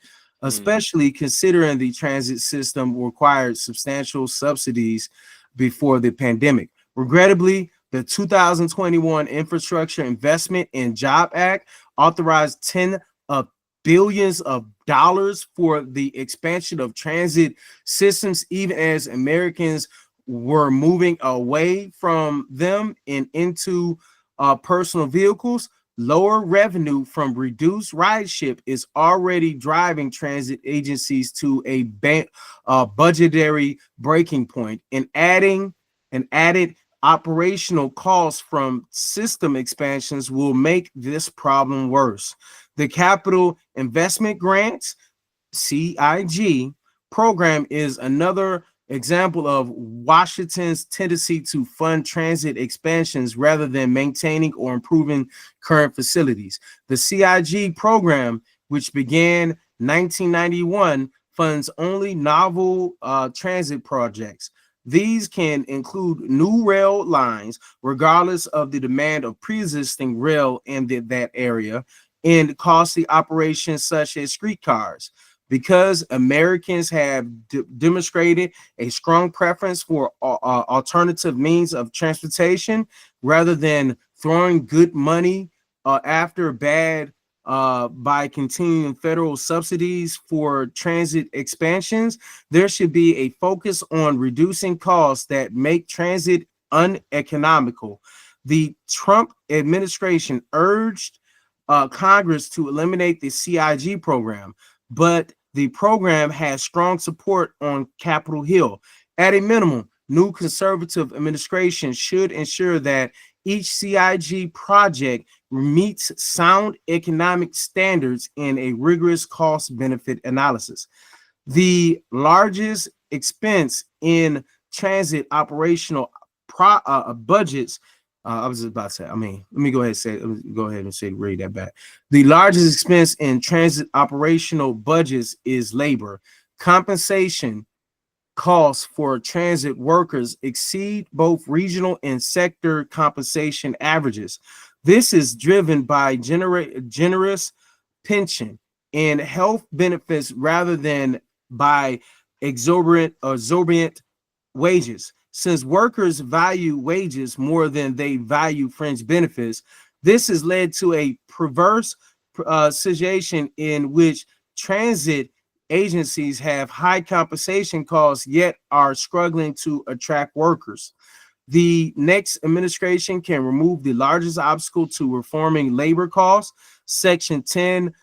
Mm, especially considering the transit system required substantial subsidies before the pandemic. Regrettably, the 2021 Infrastructure Investment and Job Act authorized 10 of billions of dollars for the expansion of transit systems, even as Americans were moving away from them and into personal vehicles. Lower revenue from reduced ridership is already driving transit agencies to a budgetary breaking point, and adding an added operational costs from system expansions will make this problem worse. The Capital Investment Grants CIG program is another example of Washington's tendency to fund transit expansions rather than maintaining or improving current facilities. The CIG program, which began 1991, funds only novel transit projects. These can include new rail lines, regardless of the demand of pre-existing rail in that area, and costly operations such as streetcars. Because Americans have demonstrated a strong preference for alternative means of transportation rather than throwing good money after bad by continuing federal subsidies for transit expansions, there should be a focus on reducing costs that make transit uneconomical. The Trump administration urged Congress to eliminate the CIG program, but the program has strong support on Capitol Hill. At a minimum, new conservative administration should ensure that each CIG project meets sound economic standards in a rigorous cost benefit analysis. The largest expense in transit operational budgets. I was just about to say, let me go ahead and say, read that back. The largest expense in transit operational budgets is labor. Compensation costs for transit workers exceed both regional and sector compensation averages. This is driven by generous pension and health benefits rather than by exorbitant wages. Since workers value wages more than they value fringe benefits, this has led to a perverse situation in which transit agencies have high compensation costs yet are struggling to attract workers. The next administration can remove the largest obstacle to reforming labor costs. Section 10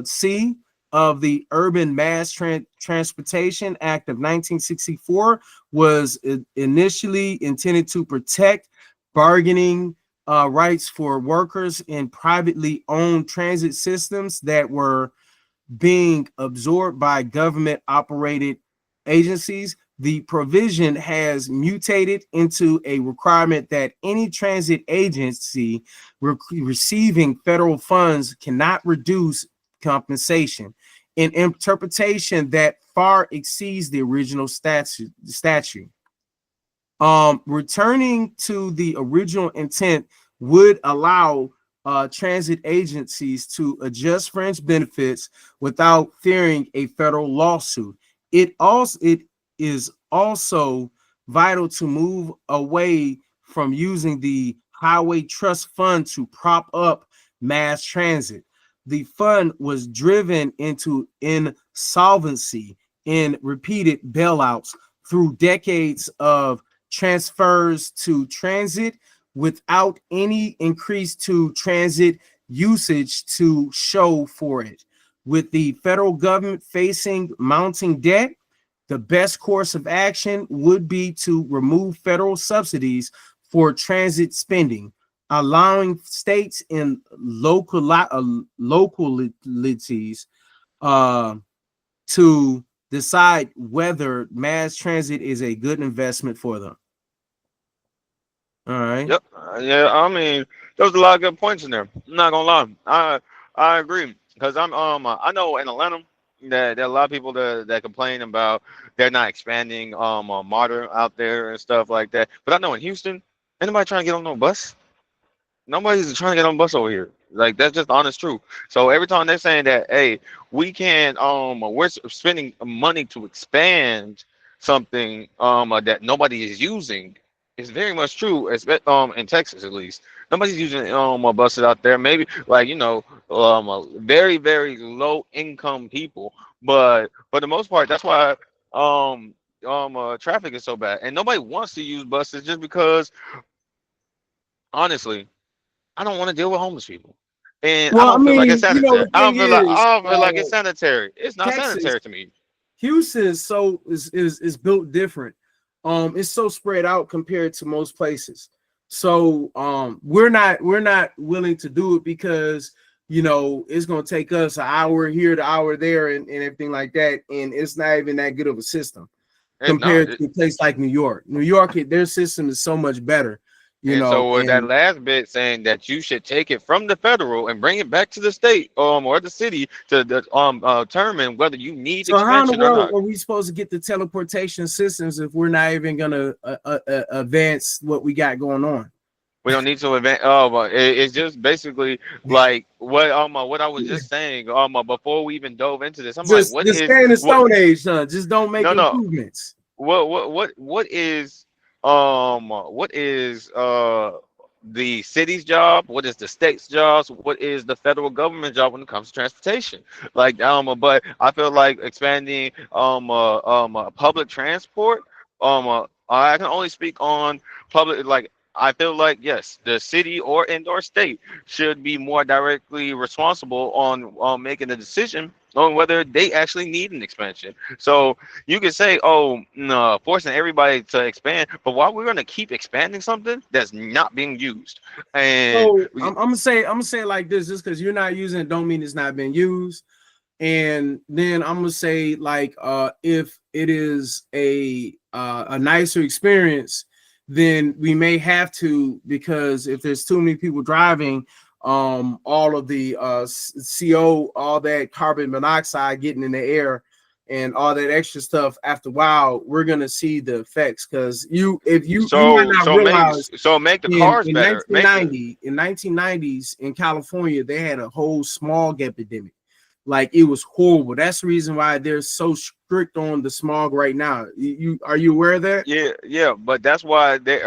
C of the Urban Mass Transportation Act of 1964 was initially intended to protect bargaining rights for workers in privately owned transit systems that were being absorbed by government operated agencies. The provision has mutated into a requirement that any transit agency receiving federal funds cannot reduce compensation, an interpretation that far exceeds the original statute. Returning to the original intent would allow transit agencies to adjust fringe benefits without fearing a federal lawsuit. It is also vital to move away from using the Highway Trust Fund to prop up mass transit. The fund was driven into insolvency and repeated bailouts through decades of transfers to transit, without any increase to transit usage to show for it. With the federal government facing mounting debt, the best course of action would be to remove federal subsidies for transit spending, allowing states and localities uh, to decide whether mass transit is a good investment for them. All right. Yep. Yeah. I mean, there's a lot of good points in there. I'm not gonna lie. I agree because I know in Atlanta that there are a lot of people that complain about they're not expanding modern out there and stuff like that. But I know in Houston, anybody trying to get on no bus? Nobody's trying to get on bus over here. Like that's just honest truth. So every time they're saying that, hey, we can we're spending money to expand something that nobody is using. It's very much true, in Texas at least. Nobody's using buses out there. Maybe like very very low income people, but for the most part, that's why traffic is so bad, and nobody wants to use buses just because honestly I don't want to deal with homeless people. And I Well, I don't feel like it's mean, sanitary. the thing is, I don't feel like it's sanitary. It's not Texas, sanitary to me. Houston is built different. It's so spread out compared to most places. So we're not willing to do it because it's gonna take us an hour here, the hour there, and everything like that, and it's not even that good of a system It's not. compared to a place like New York. New York, their system is so much better, And so with that and last bit saying that you should take it from the federal and bring it back to the state or the city to determine whether you need so how in the expansion or world not. are we supposed to get the teleportation systems if we're not even gonna advance what we got going on? We don't need to advance. Oh, but it's just basically like what I was just saying before we even dove into this. I'm like, Just what just is stay in the what? Stone Age, son. Just don't make No, no. improvements. What is the city's job? What is the state's jobs? What is the federal government job when it comes to transportation? Like but I feel like expanding public transport. I can only speak on public. Like I feel like yes, the city or indoor state should be more directly responsible on making the decision on whether they actually need an expansion. So you could say, oh, no, forcing everybody to expand, but why we're gonna keep expanding something that's not being used? And So I'm gonna say it like this, just because you're not using it, don't mean it's not being used. And then I'm gonna say like if it is a nicer experience, then we may have to, because if there's too many people driving, all of the CO, all that carbon monoxide getting in the air and all that extra stuff, after a while we're gonna see the effects. Because if you might so not so make realize so make the in cars in better. Make the 1990s in California, they had a whole smog epidemic. Like it was horrible. That's the reason why they're so strict on the smog right now. Are you aware of that? yeah, yeah, but that's why they're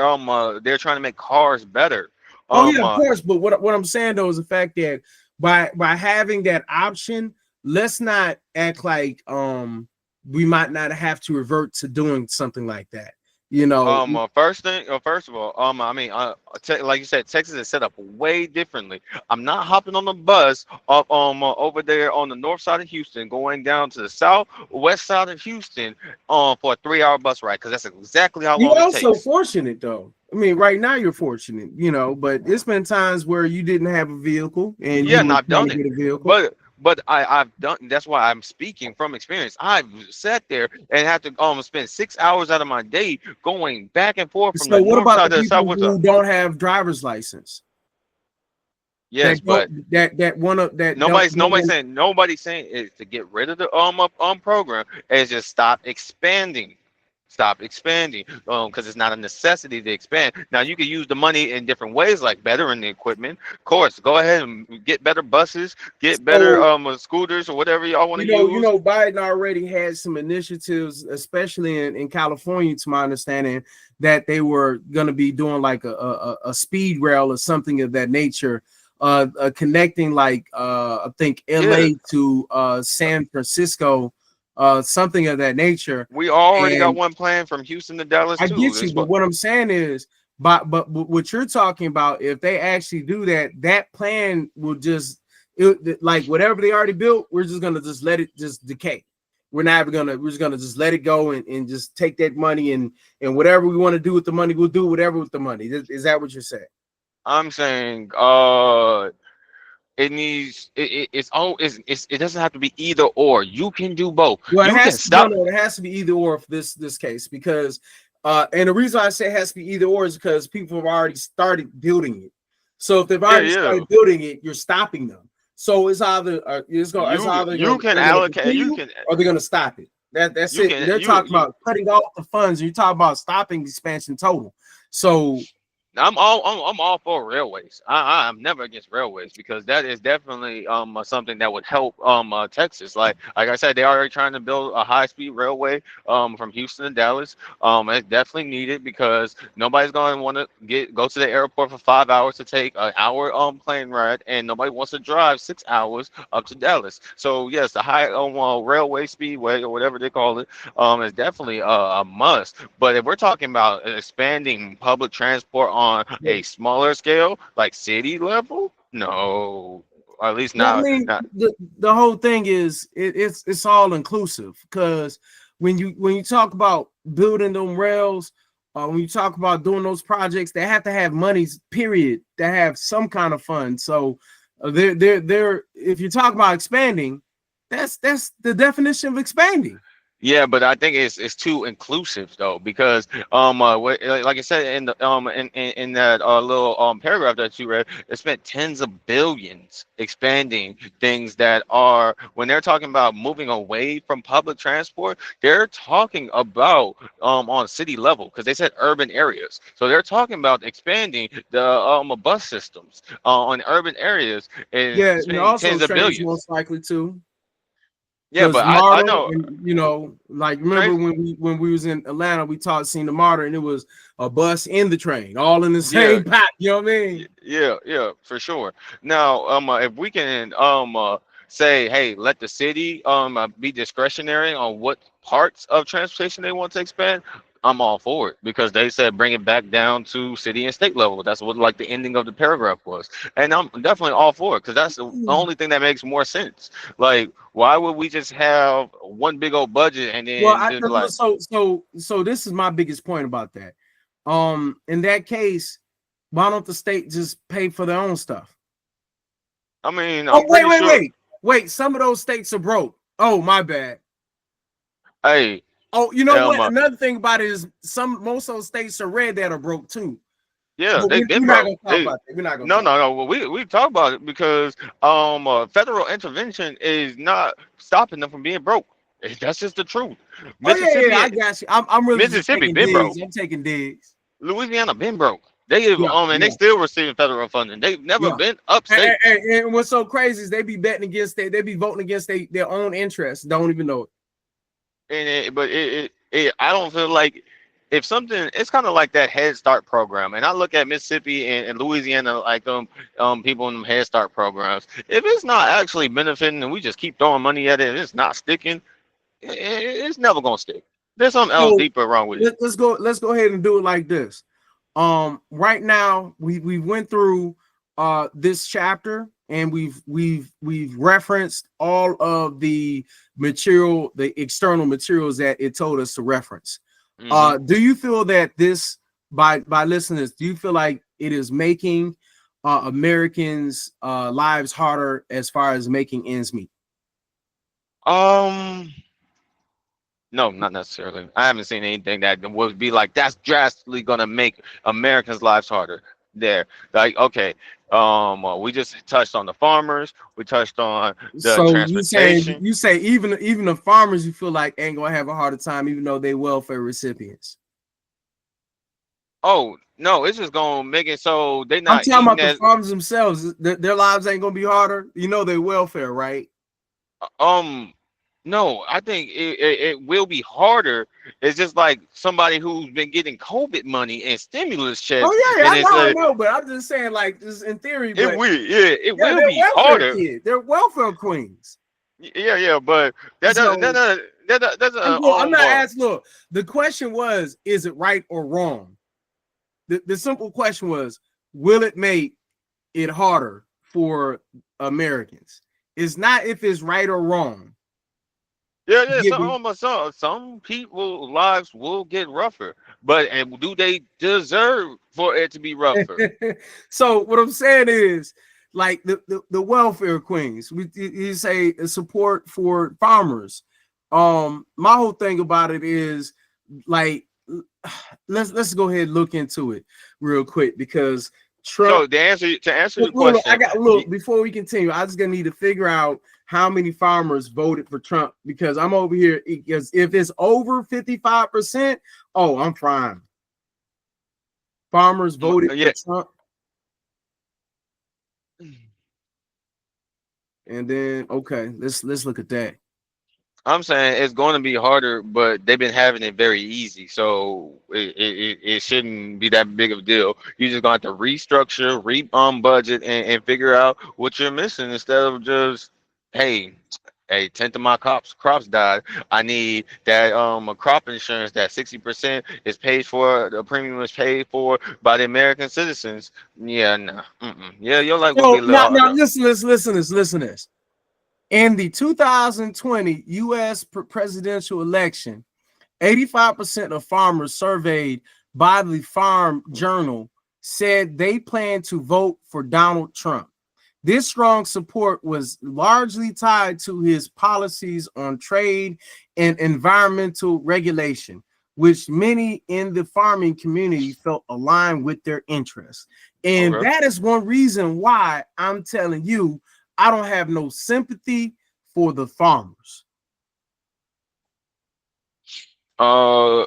trying to make cars better. Oh Um yeah, of uh, course. But what I'm saying though is the fact that by having that option, let's not act like we might not have to revert to doing something like that. You know, first of all, I mean, like you said, Texas is set up way differently. I'm not hopping on the bus up over there on the north side of Houston, going down to the south west side of Houston, for a 3 hour bus ride, because that's exactly how you long it also takes. fortunate though. I mean, right now you're fortunate, but it's been times where you didn't have a vehicle and Yeah, you and were I've trying done to it, get a vehicle. but I've done. That's why I'm speaking from experience. I've sat there and had to spend 6 hours out of my day going back and forth from the So what north about side the to the people southwest side. who don't have driver's license? Yes, That but don't that one of that don't nobody's saying is to get rid of the program. Is just stop expanding because it's not a necessity to expand. Now you can use the money in different ways, like bettering the equipment. Of course, go ahead and get better buses, get better so scooters or whatever y'all want to use. Biden already had some initiatives, especially in California, to my understanding, that they were going to be doing like a speed rail or something of that nature, connecting like I think Yeah, LA to San Francisco, something of that nature. we already got And one plan from Houston to Dallas I too. get you, This but what what I'm saying is but what you're talking about, if they actually do that, that plan will just like whatever they already built, we're just gonna just let it just decay. We're just gonna just let it go and just take that money and whatever we want to do with the money, we'll do whatever with the money. Is that what you're saying? I'm saying it needs it doesn't have to be either or. You can do both. Well, it You can has to no, stop. no, it has to be either or for this case because and the reason I say it has to be either or is because people have already started building it. So if they've Yeah, already yeah. started building it, you're stopping them. So it's either You going can they're going to allocate. continue or they're going to stop it. That's You it. can They're talking you about cutting off the funds. You're talking about stopping expansion total. So I'm all for railways. I'm never against railways because that is definitely something that would help Texas. Like I said, they are already trying to build a high speed railway from Houston to Dallas. It's definitely needed because nobody's going to want to go to the airport for 5 hours to take an hour plane ride, and nobody wants to drive 6 hours up to Dallas. So yes, the high railway speedway or whatever they call it is definitely a must. But if we're talking about expanding public transport on a smaller scale, like city level, no, or at least well, I not. mean, Not the whole thing is it's all inclusive because when you talk about building them rails, when you talk about doing those projects, they have to have monies, period, to have some kind of fund. So they're if you talk about expanding, that's the definition of expanding. Yeah, but I think it's too inclusive though because like I said in the in that little paragraph that you read, it spent tens of billions expanding things that are when they're talking about moving away from public transport, they're talking about on city level because they said urban areas, so they're talking about expanding the bus systems on urban areas and Yeah, and spending also tens of trains billions. most likely too. Yeah, Because but I MARTA, know and like remember trains. when we was in Atlanta, we taught seen the MARTA, and it was a bus and the train all in the Yeah, same pot. You know what I mean? Yeah, yeah, for sure. Now, if we can say, hey, let the city be discretionary on what parts of transportation they want to expand, I'm all for it because they said bring it back down to city and state level. That's what like the ending of the paragraph was, and I'm definitely all for it because that's the only thing that makes more sense. Like, why would we just have one big old budget and Well, then just be like, so this is my biggest point about that. In that case, why don't the state just pay for their own stuff? I mean, Oh, I'm pretty sure. wait. Some of those states are broke. Oh, my bad. Hey, Oh, you know what? um, Another thing about it is most of those states are red that are broke too. Yeah, But they've been we're not broke. gonna talk They about that. We're not gonna no, talk. no, no. Well, we talk about it because federal intervention is not stopping them from being broke. That's just the truth. Oh yeah, Mississippi, I got you. I'm really just Mississippi taking been broke. digs. I'm taking digs. Louisiana been broke. They have, Yeah, and they yeah, still receiving federal funding. They've never yeah. been upstate. And what's so crazy is they be betting against they be voting against their own interests. Don't even know it. I don't feel like if something, it's kind of like that Head Start program. And I look at Mississippi and Louisiana like people in them Head Start programs. If it's not actually benefiting and we just keep throwing money at it and it's not sticking, it's never gonna stick. There's something else So deeper wrong with it. let's go ahead and do it like this. Right now we went through this chapter and we've referenced all of the material, the external materials that it told us to reference. Hmm. Do you feel that this by listeners, do you feel like it is making Americans lives harder as far as making ends meet? Um, no, not necessarily. I haven't seen anything that would be like that's drastically gonna make Americans' lives harder. There, like okay, we just touched on the farmers. We touched on the So transportation. you say even the farmers you feel like ain't gonna have a harder time even though they welfare recipients. Oh no, it's just gonna make it so they're I'm not talking eating about the as farmers themselves. Their lives ain't gonna be harder. You know they welfare, right? um. No, I think it will be harder. It's just like somebody who's been getting COVID money and stimulus checks, Oh yeah, and it's I know, but I'm just saying like just in theory. it But will, yeah, it yeah, will they're be welfare harder. kids. They're welfare queens. Yeah, yeah, but So that doesn't I'm not asking. Look, the question was, is it right or wrong? The simple question was, will it make it harder for Americans? It's not if it's right or wrong. Yeah, yeah. Given Some people lives will get rougher, but and do they deserve for it to be rougher? so what I'm saying is, like the welfare queens, we you say support for farmers. My whole thing about it is like let's go ahead and look into it real quick because Trump. So the answer to answer your Look, I question, got look before we continue. I just gonna need to figure out how many farmers voted for Trump because I'm over here. Because if it's over 55%, oh, I'm fine. Farmers voted for yeah, Trump, and then okay, let's look at that. I'm saying it's going to be harder, but they've been having it very easy, so it shouldn't be that big of a deal. You just going to have to restructure, budget, and figure out what you're missing instead of just, hey, a tenth of my crops died. I need that a crop insurance that 60% is paid for, the premium is paid for by the American citizens. Yeah, nah, yeah, your life gonna be So a little now harder. listen to this. In the 2020 U.S. presidential election, 85% of farmers surveyed by the Farm Journal said they plan to vote for Donald Trump. This strong support was largely tied to his policies on trade and environmental regulation, which many in the farming community felt aligned with their interests. And Okay. that is one reason why I'm telling you, I don't have no sympathy for the farmers. Uh,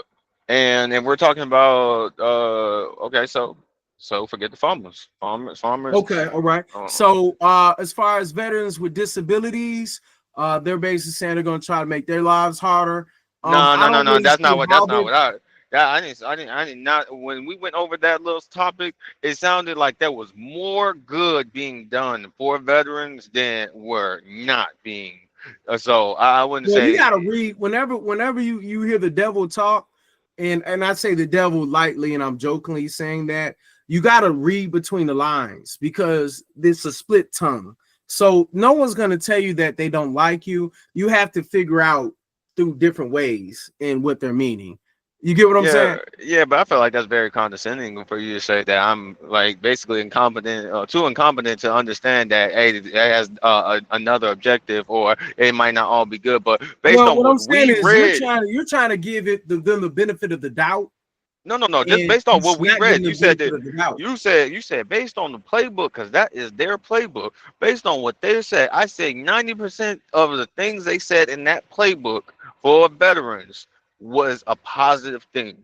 and we're talking about okay, so forget the farmers. Okay, all right. Uh, So as far as veterans with disabilities, they're basically saying they're gonna try to make their lives harder. no, I no, no, don't no. really That's not see what. how That's not they what I. Yeah, I did not. When we went over that little topic, it sounded like there was more good being done for veterans than were not being. So I wouldn't well, you say. gotta read whenever you hear the devil talk, and I say the devil lightly and I'm jokingly saying that, you gotta read between the lines because it's a split tongue. So no one's gonna tell you that they don't like you. You have to figure out through different ways and what they're meaning. You get what I'm Yeah, saying? yeah, but I feel like that's very condescending for you to say that I'm like basically incompetent, too incompetent to understand that hey, it has another objective, or it might not all be good. But based Well, on what I'm what saying we is read, you're trying to give them the benefit of the doubt, no, no, no, just and based on it's what we not giving read, the you said benefit that of the doubt. you said based on the playbook because that is their playbook. Based on what they said, I say 90% of the things they said in that playbook for veterans was a positive thing.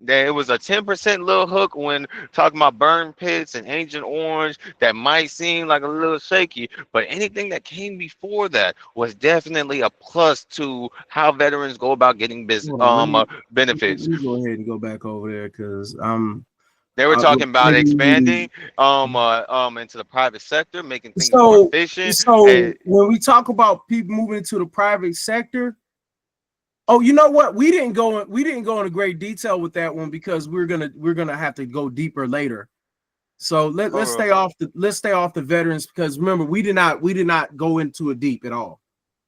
There was a 10% little hook when talking about burn pits and Agent Orange that might seem like a little shaky, but anything that came before that was definitely a plus to how veterans go about getting Hold on, let benefits. me go ahead and go back over there because They were talking about maybe expanding into the private sector, making things more so efficient. so when we talk about people moving into the private sector. Oh, you know what? We didn't go into great detail with that one because we're gonna have to go deeper later. So Okay. let's stay off the veterans because remember we did not go into it deep at all.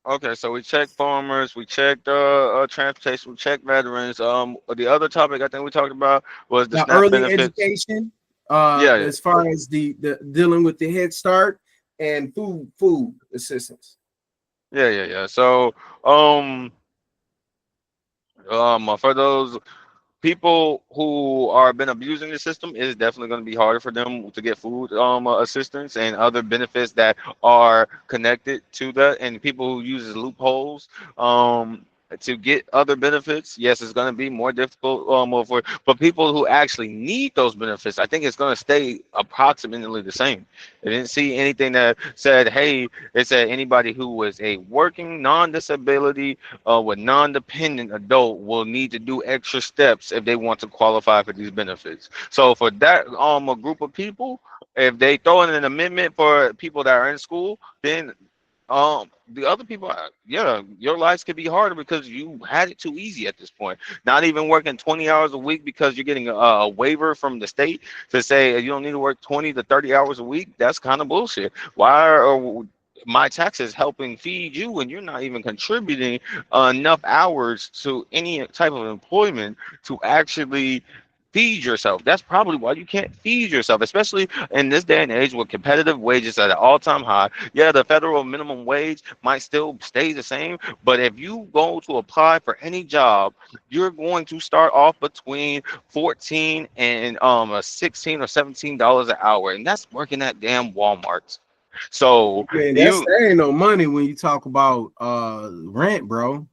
Okay, so we checked farmers, we checked transportation, we checked veterans. The other topic I think we talked about was the Now SNAP early benefits. education, Yeah, yeah, as far as the dealing with the Head Start and food assistance. yeah. So, um, for those people who are been abusing the system, it is definitely going to be harder for them to get food assistance and other benefits that are connected to that. And people who uses loopholes to get other benefits, yes, it's going to be more difficult for but people who actually need those benefits. I think it's going to stay approximately the same. I didn't see anything that said, hey, it said anybody who was a working non-disability with non-dependent adult will need to do extra steps if they want to qualify for these benefits. So for that a group of people, if they throw in an amendment for people that are in school, then The other people, yeah, your lives could be harder because you had it too easy at this point. Not even working 20 hours a week because you're getting a waiver from the state to say you don't need to work 20 to 30 hours a week. That's kind of bullshit. Why are my taxes helping feed you and you're not even contributing enough hours to any type of employment to actually feed yourself? That's probably why you can't feed yourself, especially in this day and age with competitive wages at an all-time high. Yeah, the federal minimum wage might still stay the same, but if you go to apply for any job, you're going to start off between 14 and 16 or $17 an hour, and that's working at damn Walmart. So Man, you that ain't no money when you talk about rent, bro.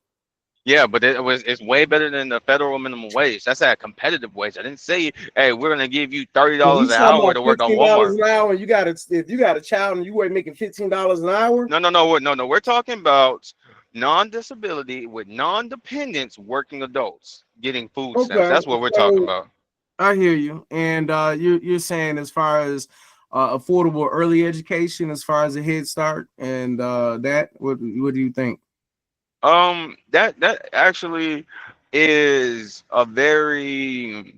yeah, but it's way better than the federal minimum wage. That's at a competitive wage. I didn't say, hey, we're gonna give you thirty When dollars you an talking hour about to work on $15 Walmart. an hour, and you got if you got a child and you ain't making $15 an hour. No, no, no, no. We're talking about non-disability with non-dependents, working adults getting food stamps. Okay, That's what we're talking so about. I hear you, and you're saying as far as affordable early education, as far as a Head Start, and that what do you think? That actually is a very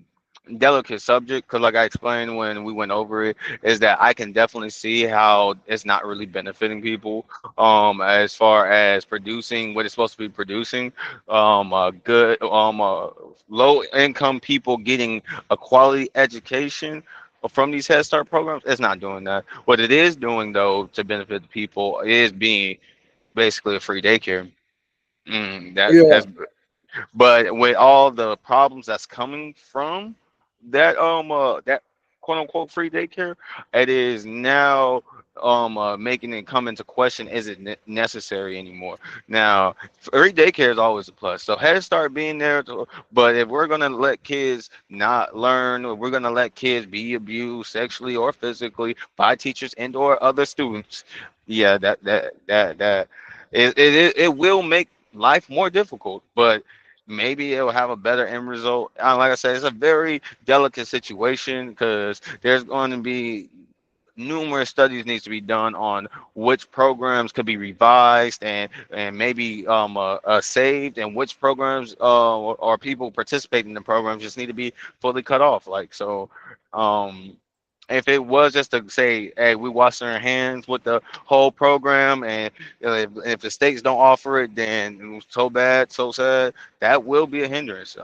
delicate subject because, like I explained when we went over it, is that I can definitely see how it's not really benefiting people. As far as producing what it's supposed to be producing, good, low income people getting a quality education from these Head Start programs, it's not doing that. What it is doing though to benefit the people is being basically a free daycare. Yeah, That's but with all the problems that's coming from that quote unquote free daycare, it is now making it come into question, is it necessary anymore? Now, free daycare is always a plus. So Head Start being there but if we're gonna let kids not learn, or we're gonna let kids be abused sexually or physically by teachers and or other students, yeah, it will make life more difficult, but maybe it will have a better end result. Like I said, it's a very delicate situation because there's going to be numerous studies needs to be done on which programs could be revised and maybe saved, and which programs or people participating in the programs just need to be fully cut off. Like so, um, if it was just to say, hey, we washing our hands with the whole program, and if the states don't offer it, then so bad, so sad. That will be a hindrance.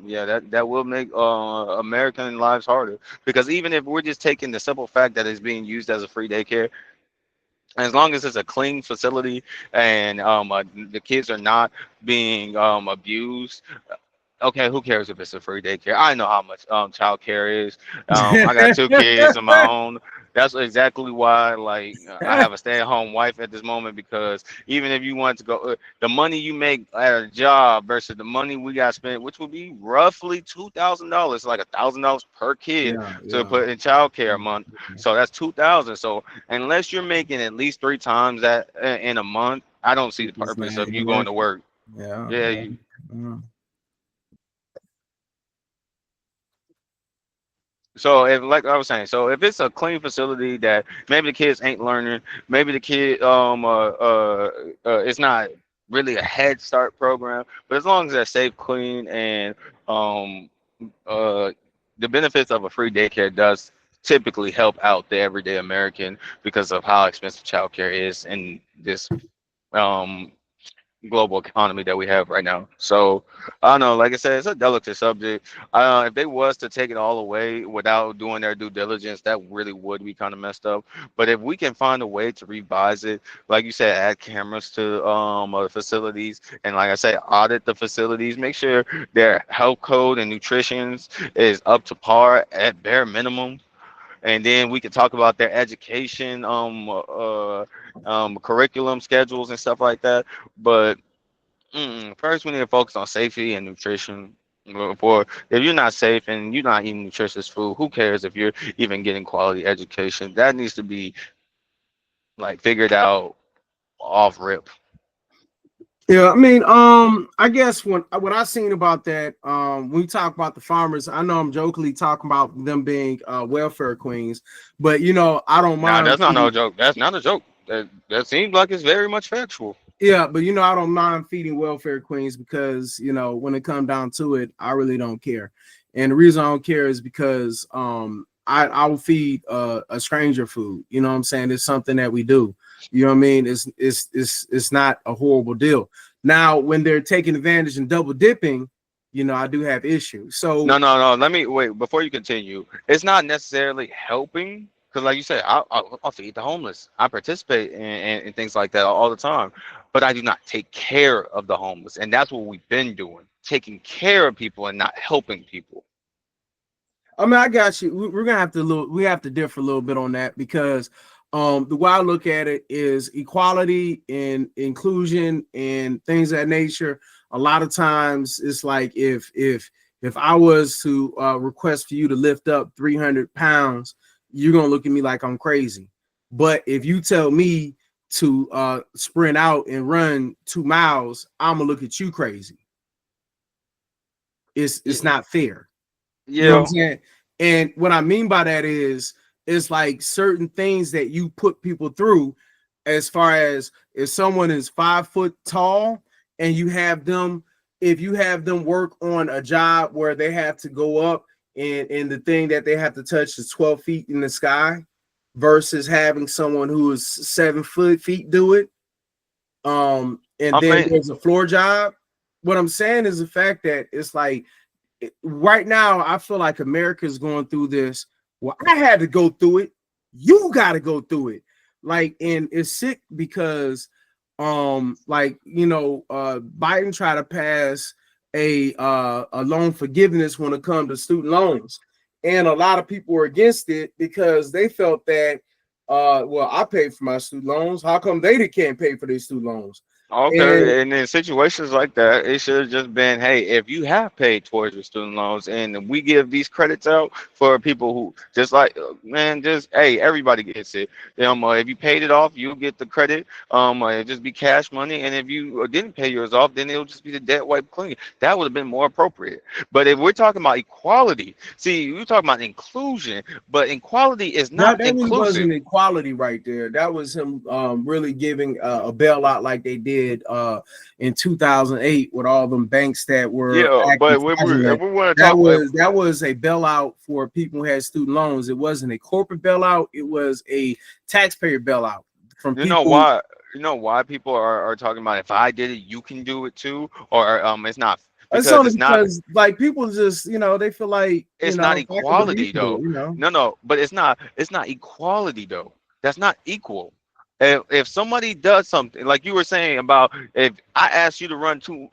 Yeah, that will make American lives harder because even if we're just taking the simple fact that it's being used as a free daycare, as long as it's a clean facility and the kids are not being abused. Okay, who cares if it's a free daycare? I know how much child care is. I got two kids of my own. That's exactly why, like, I have a stay-at-home wife at this moment because even if you want to go, the money you make at a job versus the money we got spent, which would be roughly $2,000, like $1,000 per kid yeah, to yeah. put in child care a month. So that's 2,000. So unless you're making at least three times that in a month, I don't see the It's not purpose of even you going worth to it. work. Yeah, Yeah, yeah, yeah. so if like I was saying, so if it's a clean facility that maybe the kids ain't learning, maybe the kid it's not really a Head Start program, but as long as they're safe, clean, and um uh the benefits of a free daycare does typically help out the everyday American because of how expensive childcare is in this um global economy that we have right now. So I don't know, like I said, it's a delicate subject. If they was to take it all away without doing their due diligence, that really would be kind of messed up. But if we can find a way to revise it, like you said, add cameras to facilities, and like I said, audit the facilities, make sure their health code and nutrition is up to par at bare minimum, and then we could talk about their education curriculum schedules and stuff like that. But first, we need to focus on safety and nutrition. For if you're not safe and you're not eating nutritious food, who cares if you're even getting quality education? That needs to be like figured out off rip. Yeah, I mean, I guess when I seen about that, when we talk about the farmers, I know I'm jokingly talking about them being welfare queens, but I don't Nah, mind. that's not no joke. That's not a joke. That seems like it's very much factual. Yeah, but I don't mind feeding welfare queens because when it comes down to it, I really don't care. And the reason I don't care is because I will feed a stranger food. You know what I'm saying? It's something that we do. You know what I mean? It's not a horrible deal. Now, when they're taking advantage and double dipping, I do have issues. No, So no, no. Let me wait before you continue. It's not necessarily helping because, like you said, I'll feed the homeless. I participate in things like that all the time, but I do not take care of the homeless, and that's what we've been doing, taking care of people and not helping people. I mean, I got you. We're gonna have to we have to differ a little bit on that because the way I look at it is equality and inclusion and things of that nature. A lot of times it's like if I was to request for you to lift up 300 pounds, you're gonna look at me like I'm crazy. But if you tell me to sprint out and run 2 miles, I'm gonna look at you crazy. It's Y- not fair. You know what I'm Yeah, saying? And what I mean by that is it's like certain things that you put people through, as far as if someone is 5 foot tall and if you have them work on a job where they have to go up and the thing that they have to touch is 12 feet in the sky versus having someone who is 7 feet do it. And I then mean, there's a floor job. What I'm saying is the fact that it's like right now, I feel like America is going through this. Well, I had to go through it. You got to go through it. Like, and it's sick because, Biden tried to pass a loan forgiveness when it comes to student loans, and a lot of people were against it because they felt that, well, I paid for my student loans. How come they can't pay for their student loans? And okay, and in situations like that, it should have just been, hey, if you have paid towards your student loans, and we give these credits out for people who just like, man, just hey, everybody gets it. If you paid it off, you'll get the credit. It'll just be cash money, and if you didn't pay yours off, then it'll just be the debt wipe clean. That would have been more appropriate. But if we're talking about equality, see, we're talking about inclusion, but equality is not that really inclusive. wasn't equality right there. That was him really giving a bailout like they did in 2008 with all them banks that were Yeah, acting but if fraudulent. we want to That talk, was a bailout for people who had student loans. It wasn't a corporate bailout. It was a taxpayer bailout from you know people. why? You know why people are talking about if I did it, you can do it too, or it's not It's because only because like people just they feel like it's not if I could do it, you equality can do though. it. No, no, but it's not equality though. That's not equal. If somebody does something like you were saying about if I asked you to run 2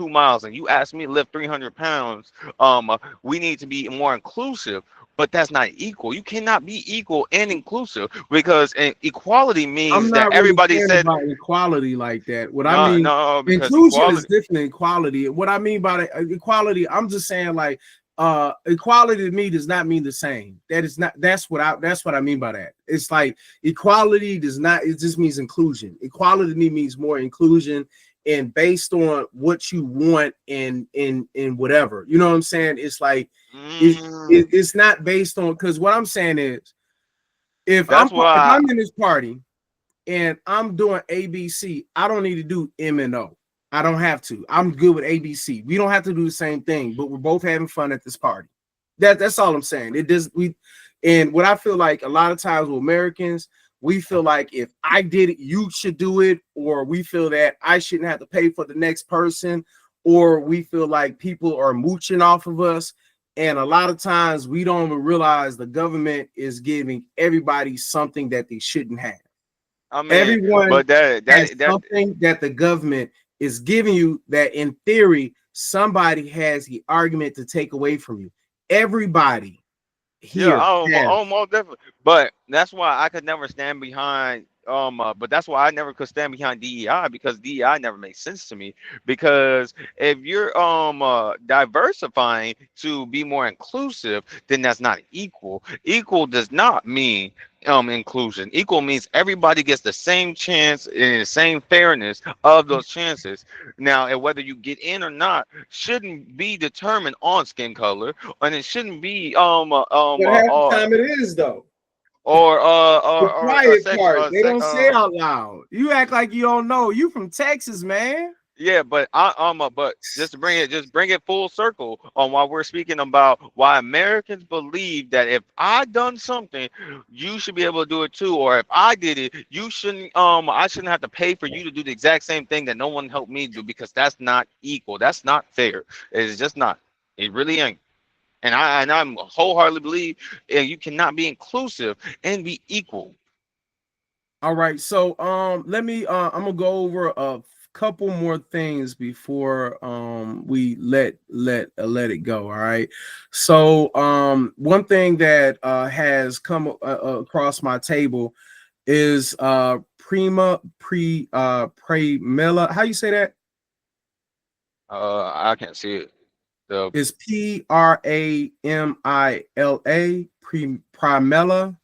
miles and you asked me to lift 300 pounds, we need to be more inclusive. But that's not equal. You cannot be equal and inclusive because equality I'm means that not really everybody caring said about equality like that. What I no, mean, no, because inclusion is equality. different than equality. What I mean by equality, I'm just saying like equality to me does not mean the same. That's what I mean by that. It's like equality does not, it just means inclusion. Equality to me means more inclusion and based on what you want in whatever. You know what I'm saying? It's like Mm, it's not based on, because what I'm saying is that's if why. I'm in this party and I'm doing ABC, I don't need to do M and O. I don't have to. I'm good with ABC. We don't have to do the same thing, but we're both having fun at this party. That's all I'm saying. It does we and what I feel like a lot of times with Americans, we feel like if I did it, you should do it, or we feel that I shouldn't have to pay for the next person, or we feel like people are mooching off of us. And a lot of times we don't even realize the government is giving everybody something that they shouldn't have. I mean, Everyone but that has that that something that the government is giving you that in theory somebody has the argument to take away from you. Everybody yeah, here has. almost definitely. But that's why I could never stand behind. But that's why I never could stand behind DEI because DEI never made sense to me. Because if you're diversifying to be more inclusive, then that's not equal. Equal does not mean inclusion. Equal means everybody gets the same chance and the same fairness of those chances. Now, and whether you get in or not shouldn't be determined on skin color, and it shouldn't be But half the time it is though. The or quiet part, they don't say out loud. You act like you don't know. You from Texas, man. yeah, but but just bring it full circle on why we're speaking about why Americans believe that if I done something, you should be able to do it too, or if I did it, you shouldn't I shouldn't have to pay for you to do the exact same thing that no one helped me do, because that's not equal. That's not fair. It's just not. It really ain't. And I'm wholeheartedly believe you cannot be inclusive and be equal. All right, so let me I'm gonna go over a couple more things before we let it go. All right, so one thing that has come across my table is Pramila. How you say that? I can't see it. The Is Pramila, Primella,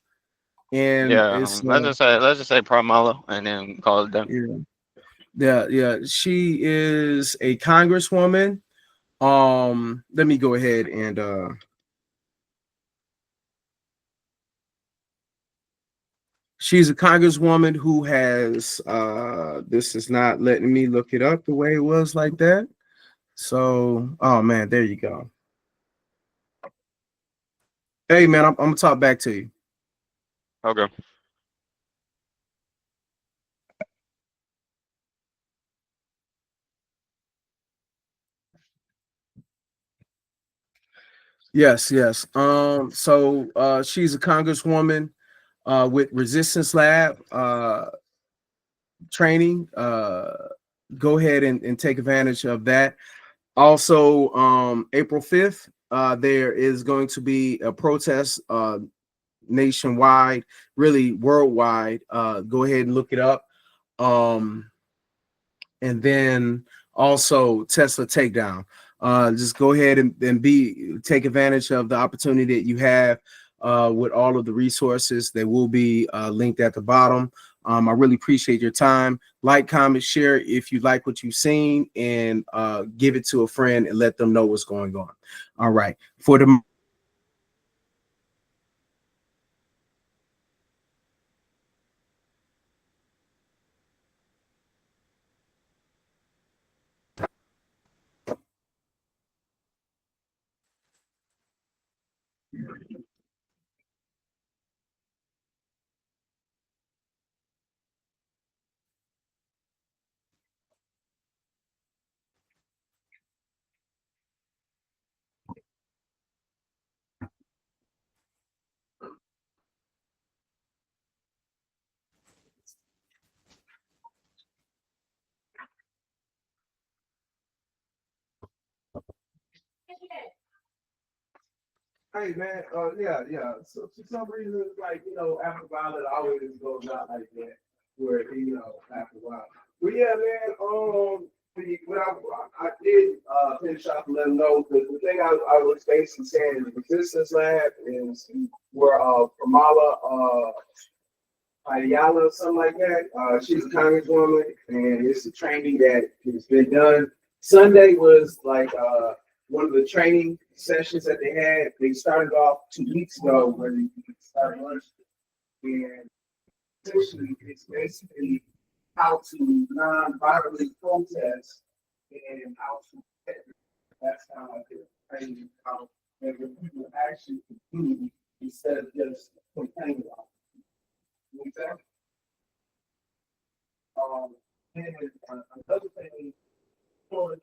and Yeah, it's let's just say Primala and then call it done. yeah. Yeah, she is a congresswoman. Let me go ahead and she's a congresswoman who has this is not letting me look it up the way it was like that. So, oh man, there you go. Hey man, I'm gonna talk back to you. Okay. Yes, yes. So she's a congresswoman with Resistance Lab training. Go ahead and take advantage of that. Also, April 5th, there is going to be a protest nationwide, really worldwide. Go ahead and look it up. Um, and then also Tesla takedown. Just go ahead and take advantage of the opportunity that you have with all of the resources that will be linked at the bottom. I really appreciate your time. Like, comment, share if you like what you've seen, and give it to a friend and let them know what's going on. All right. For the Hey man, yeah. So for some reason, it's like after a while, it always goes out like that, where after a while. But yeah, man. When I did finish up and let them know the thing I was basically saying, the resistance lab is where Kamala Ayala, something like that. She's a congresswoman, and it's a training that has been done. Sunday was like one of the training sessions that they had. They started off 2 weeks ago where they started lunch, and essentially it's basically how to non-violently protest and how to that's how I did training how and when people actually do instead of just complaining about it. And another thing, for